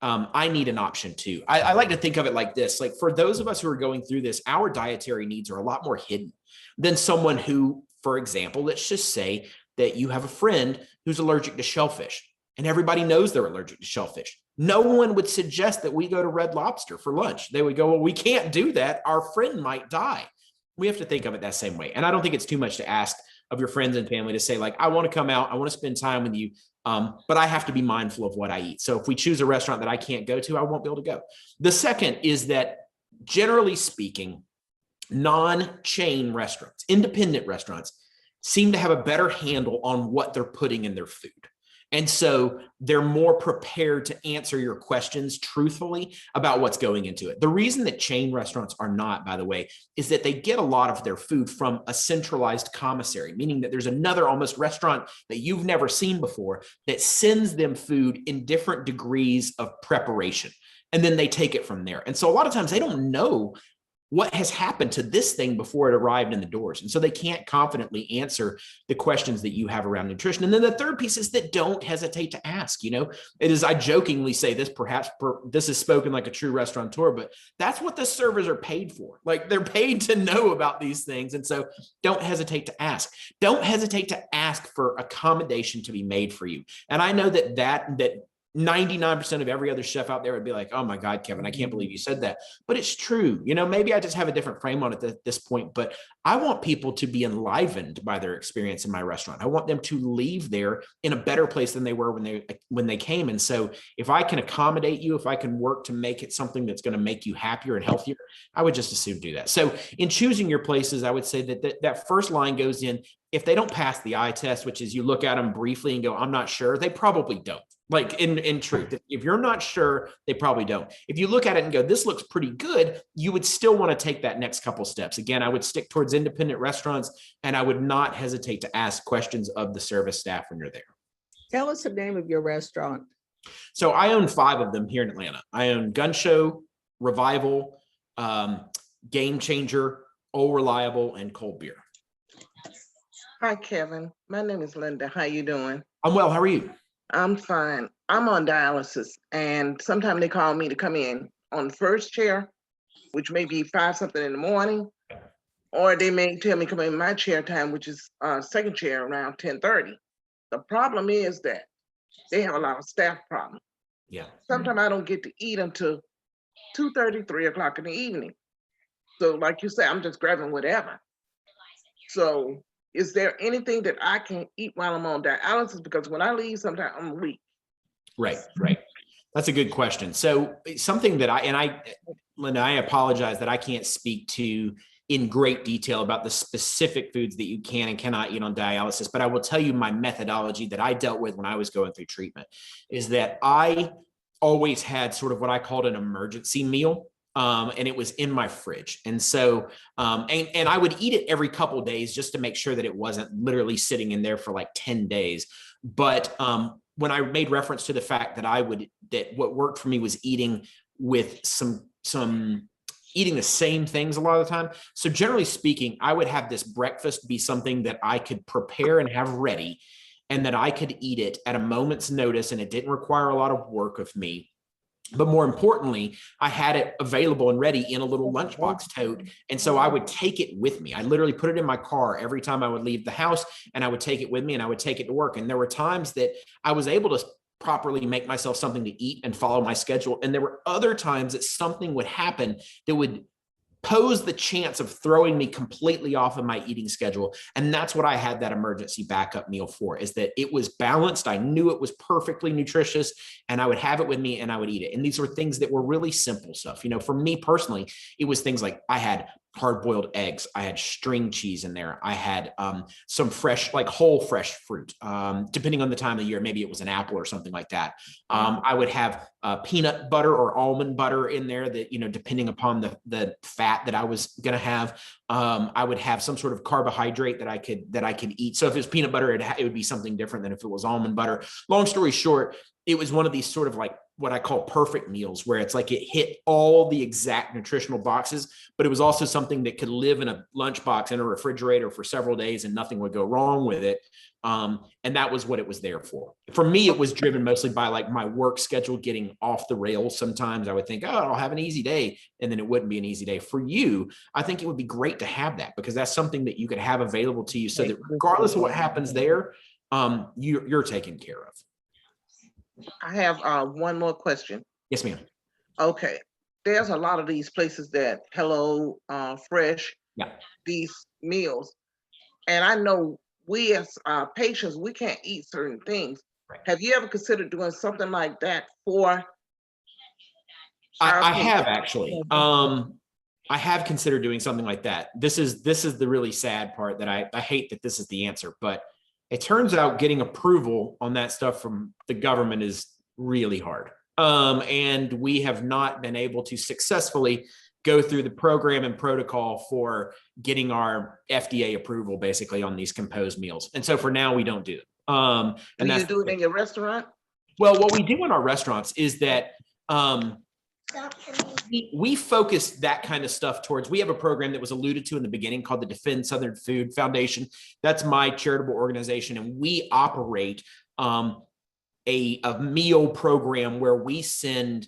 I need an option too. I like to think of it like this, like for those of us who are going through this, our dietary needs are a lot more hidden than someone who, for example, let's just say that you have a friend who's allergic to shellfish, and everybody knows they're allergic to shellfish. No one would suggest that we go to Red Lobster for lunch. They would go, well, we can't do that. Our friend might die. We have to think of it that same way. And I don't think it's too much to ask of your friends and family to say, like, I want to come out, I want to spend time with you, but I have to be mindful of what I eat. So if we choose a restaurant that I can't go to, I won't be able to go. The second is that, generally speaking, non-chain restaurants, independent restaurants, seem to have a better handle on what they're putting in their food. And so they're more prepared to answer your questions truthfully about what's going into it. The reason that chain restaurants are not, by the way, is that they get a lot of their food from a centralized commissary, meaning that there's another almost restaurant that you've never seen before that sends them food in different degrees of preparation. And then they take it from there. And so a lot of times they don't know what has happened to this thing before it arrived in the doors. And so they can't confidently answer the questions that you have around nutrition. And then the third piece is that don't hesitate to ask. You know, it is, I jokingly say this, perhaps this is spoken like a true restaurateur, but that's what the servers are paid for. Like, they're paid to know about these things. And so don't hesitate to ask. Don't hesitate to ask for accommodation to be made for you. And I know that 99% of every other chef out there would be like, oh my God, Kevin, I can't believe you said that. But it's true. You know, maybe I just have a different frame on it at this point, but I want people to be enlivened by their experience in my restaurant. I want them to leave there in a better place than they were when they came. And so if I can accommodate you, if I can work to make it something that's going to make you happier and healthier, I would just as soon do that. So in choosing your places, I would say that first line goes in, if they don't pass the eye test, which is you look at them briefly and go, I'm not sure, they probably don't. Like, in truth, if you're not sure, they probably don't. If you look at it and go, this looks pretty good, you would still want to take that next couple steps. Again, I would stick towards independent restaurants, and I would not hesitate to ask questions of the service staff when you're there. Tell us the name of your restaurant. So I own 5 of them here in Atlanta. I own Gun Show, Revival, Game Changer, Old Reliable, and Cold Beer. Hi, Kevin. My name is Linda. How you doing? I'm well. How are you? I'm fine. I'm on dialysis, and sometimes they call me to come in on the first chair, which may be 5 something in the morning, or they may tell me come in my chair time, which is second chair around 10:30. The problem is that they have a lot of staff problems. Yeah. Sometimes I don't get to eat until 2:30, 3 o'clock in the evening. So like you say, I'm just grabbing whatever. So is there anything that I can eat while I'm on dialysis? Because when I leave, sometimes I'm weak. Right. That's a good question. So something that Linda, I apologize that I can't speak to in great detail about the specific foods that you can and cannot eat on dialysis, but I will tell you my methodology that I dealt with when I was going through treatment is that I always had sort of what I called an emergency meal. And it was in my fridge. And so, and I would eat it every couple of days just to make sure that it wasn't literally sitting in there for like 10 days. But when I made reference to the fact that what worked for me was eating with some eating the same things a lot of the time. So generally speaking, I would have this breakfast be something that I could prepare and have ready, and that I could eat it at a moment's notice, and it didn't require a lot of work of me. But more importantly, I had it available and ready in a little lunchbox tote. And so I would take it with me. I literally put it in my car every time I would leave the house, and I would take it with me and I would take it to work. And there were times that I was able to properly make myself something to eat and follow my schedule. And there were other times that something would happen that would pose the chance of throwing me completely off of my eating schedule. And that's what I had that emergency backup meal for, is that it was balanced. I knew it was perfectly nutritious, and I would have it with me and I would eat it. And these were things that were really simple stuff. You know, for me personally, it was things like I had hard-boiled eggs. I had string cheese in there. I had some fresh, like whole fresh fruit, depending on the time of the year. Maybe it was an apple or something like that. I would have peanut butter or almond butter in there that, you know, depending upon the fat that I was going to have. I would have some sort of carbohydrate that I could eat. So if it was peanut butter, it would be something different than if it was almond butter. Long story short, it was one of these sort of like what I call perfect meals, where it's like it hit all the exact nutritional boxes, but it was also something that could live in a lunchbox in a refrigerator for several days and nothing would go wrong with it. And that was what it was there for. For me, it was driven mostly by like my work schedule getting off the rails. Sometimes I would think, oh, I'll have an easy day. And then it wouldn't be an easy day. For you, I think it would be great to have that, because that's something that you could have available to you so that regardless of what happens there, you're taken care of. I have one more question. Yes, ma'am. Okay, there's a lot of these places that Hello Fresh, Yeah. these meals, and I know we as patients, we can't eat certain things. Right. Have you ever considered doing something like that for? I have actually. I have considered doing something like that. This is the really sad part, that I hate that this is the answer, but it turns out getting approval on that stuff from the government is really hard. And we have not been able to successfully go through the program and protocol for getting our FDA approval basically on these composed meals. And so for now, we don't do it. And do you do it in your restaurant? Well, what we do in our restaurants is that we focus that kind of stuff towards, we have a program that was alluded to in the beginning called the Defend Southern Food Foundation. That's my charitable organization. And we operate a meal program where we send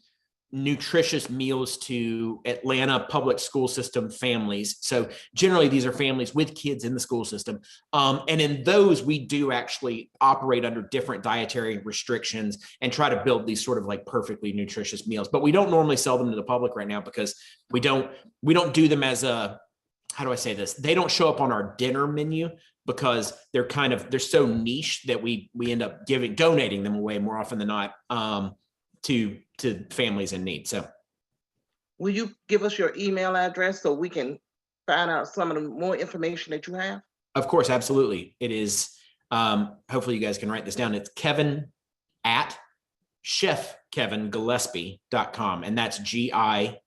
nutritious meals to Atlanta public school system families. So generally these are families with kids in the school system. And in those, we do actually operate under different dietary restrictions and try to build these sort of like perfectly nutritious meals. But we don't normally sell them to the public right now because we don't do them as a, how do I say this? They don't show up on our dinner menu because they're so niche that we end up donating them away more often than not. To families in need. So will you give us your email address so we can find out some of the more information that you have? Of course, absolutely. It is, hopefully you guys can write this down. It's Kevin at chefkevingillespie.com. And that's GILLESPIE.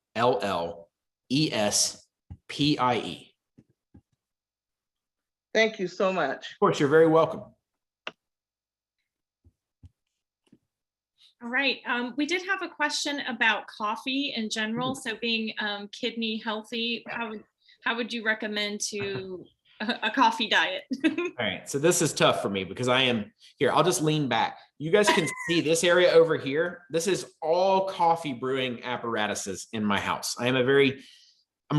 Thank you so much. Of course, you're very welcome. All right. We did have a question about coffee in general. So being kidney healthy, how would you recommend to a coffee diet? All right. So this is tough for me because I am here. I'll just lean back. You guys can see this area over here. This is all coffee brewing apparatuses in my house. I'm a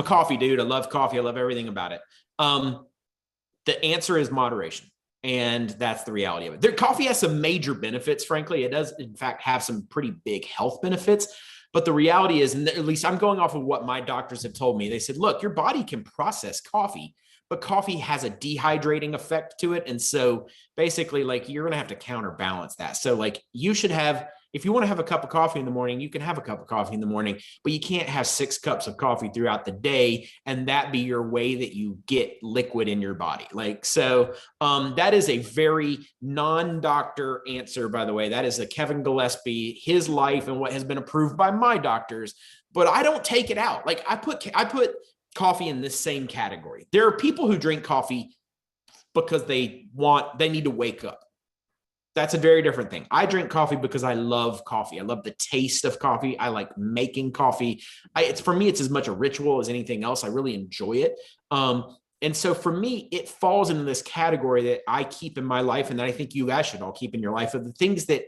coffee dude. I love coffee. I love everything about it. The answer is moderation. And that's the reality of it. Coffee has some major benefits, frankly. It does, in fact, have some pretty big health benefits. But the reality is, and at least I'm going off of what my doctors have told me. They said, look, your body can process coffee, but coffee has a dehydrating effect to it. And so basically, like, you're going to have to counterbalance that. So like you should have, if you want to have a cup of coffee in the morning, you can have a cup of coffee in the morning, but you can't have 6 cups of coffee throughout the day and that be your way that you get liquid in your body. Like, so that is a very non-doctor answer, by the way. That is a Kevin Gillespie, his life and what has been approved by my doctors, but I don't take it out. Like I put coffee in this same category. There are people who drink coffee because they need to wake up. That's a very different thing. I drink coffee because I love coffee. I love the taste of coffee. I like making coffee. For me, it's as much a ritual as anything else. I really enjoy it. And so for me, it falls into this category that I keep in my life and that I think you guys should all keep in your life, of the things that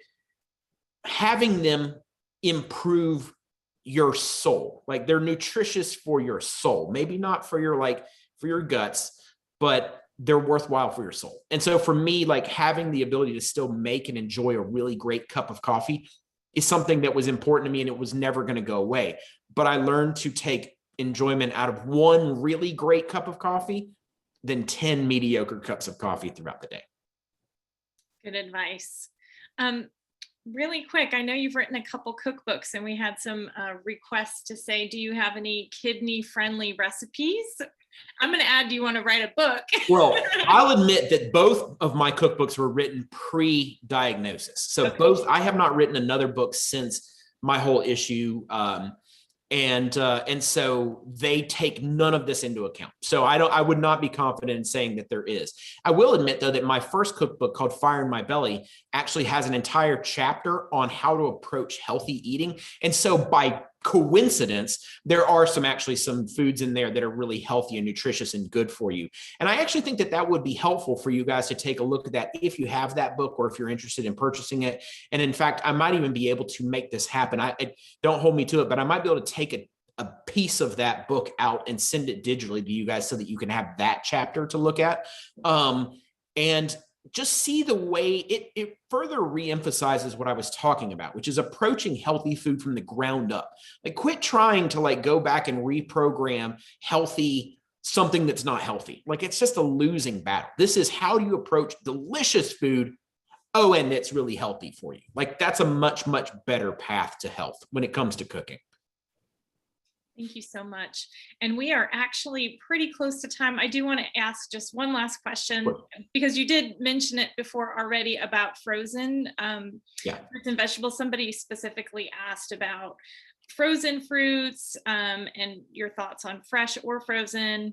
having them improve your soul. Like they're nutritious for your soul, maybe not for your guts, but they're worthwhile for your soul. And so for me, like having the ability to still make and enjoy a really great cup of coffee is something that was important to me and it was never going to go away. But I learned to take enjoyment out of one really great cup of coffee than 10 mediocre cups of coffee throughout the day. Good advice. Really quick, I know you've written a couple cookbooks and we had some requests to say, do you have any kidney friendly recipes? I'm going to add, do you want to write a book? Well, I'll admit that both of my cookbooks were written pre-diagnosis. So okay. I have not written another book since my whole issue And so they take none of this into account. So I would not be confident in saying that there is. I will admit though that my first cookbook called Fire in My Belly actually has an entire chapter on how to approach healthy eating. And so by coincidence, there are some foods in there that are really healthy and nutritious and good for you. And I actually think that would be helpful for you guys to take a look at that if you have that book or if you're interested in purchasing it. And in fact, I might even be able to make this happen. I don't hold me to it, but I might be able to take a piece of that book out and send it digitally to you guys so that you can have that chapter to look at. And just see the way it further reemphasizes what I was talking about, which is approaching healthy food from the ground up. Like, quit trying to like go back and reprogram something that's not healthy. Like, it's just a losing battle. This is how do you approach delicious food. Oh, and it's really healthy for you. Like, that's a much, much better path to health when it comes to cooking. Thank you so much. And we are actually pretty close to time. I do want to ask just one last question, because you did mention it before already about frozen fruits and vegetables. Somebody specifically asked about frozen fruits and your thoughts on fresh or frozen.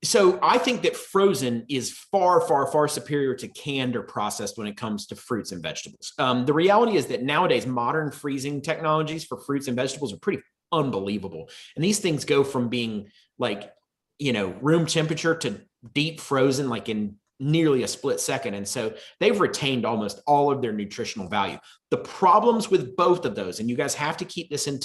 So I think that frozen is far, far, far superior to canned or processed when it comes to fruits and vegetables. The reality is that nowadays modern freezing technologies for fruits and vegetables are pretty unbelievable. And these things go from being like, room temperature to deep frozen, like in nearly a split second. And so they've retained almost all of their nutritional value. The problems with both of those, and you guys have to keep this and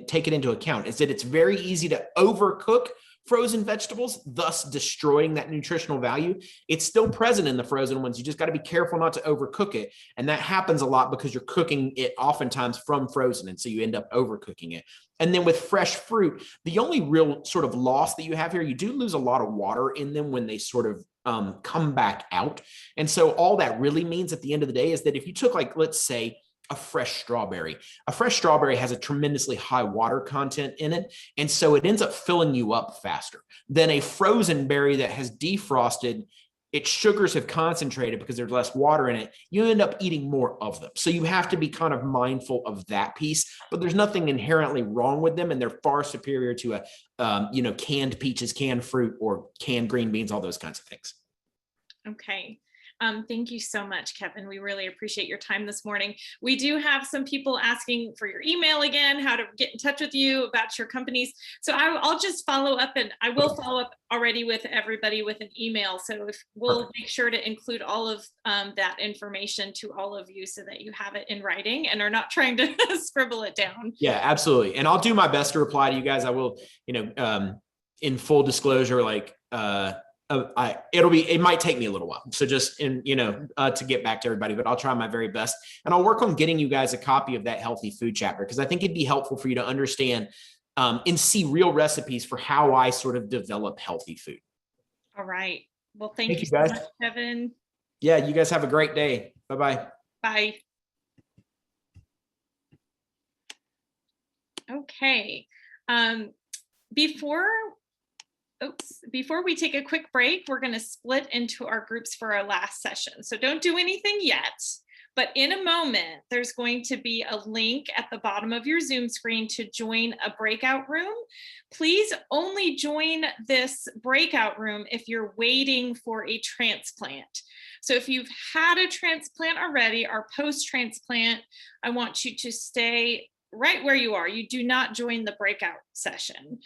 take it into account, is that it's very easy to overcook frozen vegetables, thus destroying that nutritional value. It's still present in the frozen ones. You just got to be careful not to overcook it. And that happens a lot because you're cooking it oftentimes from frozen. And so you end up overcooking it. And then with fresh fruit, the only real sort of loss that you have here, you do lose a lot of water in them when they sort of come back out. And so all that really means at the end of the day is that if you took, like, let's say, a fresh strawberry has a tremendously high water content in it. And so it ends up filling you up faster than a frozen berry that has defrosted. Its sugars have concentrated because there's less water in it. You end up eating more of them. So you have to be kind of mindful of that piece, but there's nothing inherently wrong with them. And they're far superior to canned peaches, canned fruit, or canned green beans, all those kinds of things. Okay. Thank you so much, Kevin. We really appreciate your time this morning. We do have some people asking for your email again, how to get in touch with you about your companies. So I'll just follow up, and I will follow up already with everybody with an email. So we'll make sure to include all of that information to all of you so that you have it in writing and are not trying to scribble it down. Yeah, absolutely. And I'll do my best to reply to you guys. I will, in full disclosure, like, it might take me a little while. So just to get back to everybody, but I'll try my very best, and I'll work on getting you guys a copy of that healthy food chapter, because I think it'd be helpful for you to understand and see real recipes for how I sort of develop healthy food. All right. Well, thank you so guys. much, Kevin. Yeah. You guys have a great day. Bye-bye. Bye. Okay. Before we take a quick break, we're going to split into our groups for our last session. So don't do anything yet, but in a moment, there's going to be a link at the bottom of your Zoom screen to join a breakout room. Please only join this breakout room if you're waiting for a transplant. So if you've had a transplant already or post-transplant, I want you to stay right where you are. You do not join the breakout session.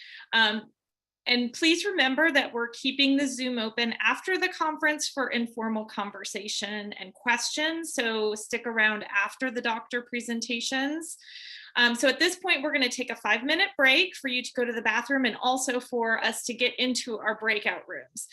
And please remember that we're keeping the Zoom open after the conference for informal conversation and questions. So stick around after the doctor presentations. So at this point, we're going to take a 5-minute break for you to go to the bathroom and also for us to get into our breakout rooms.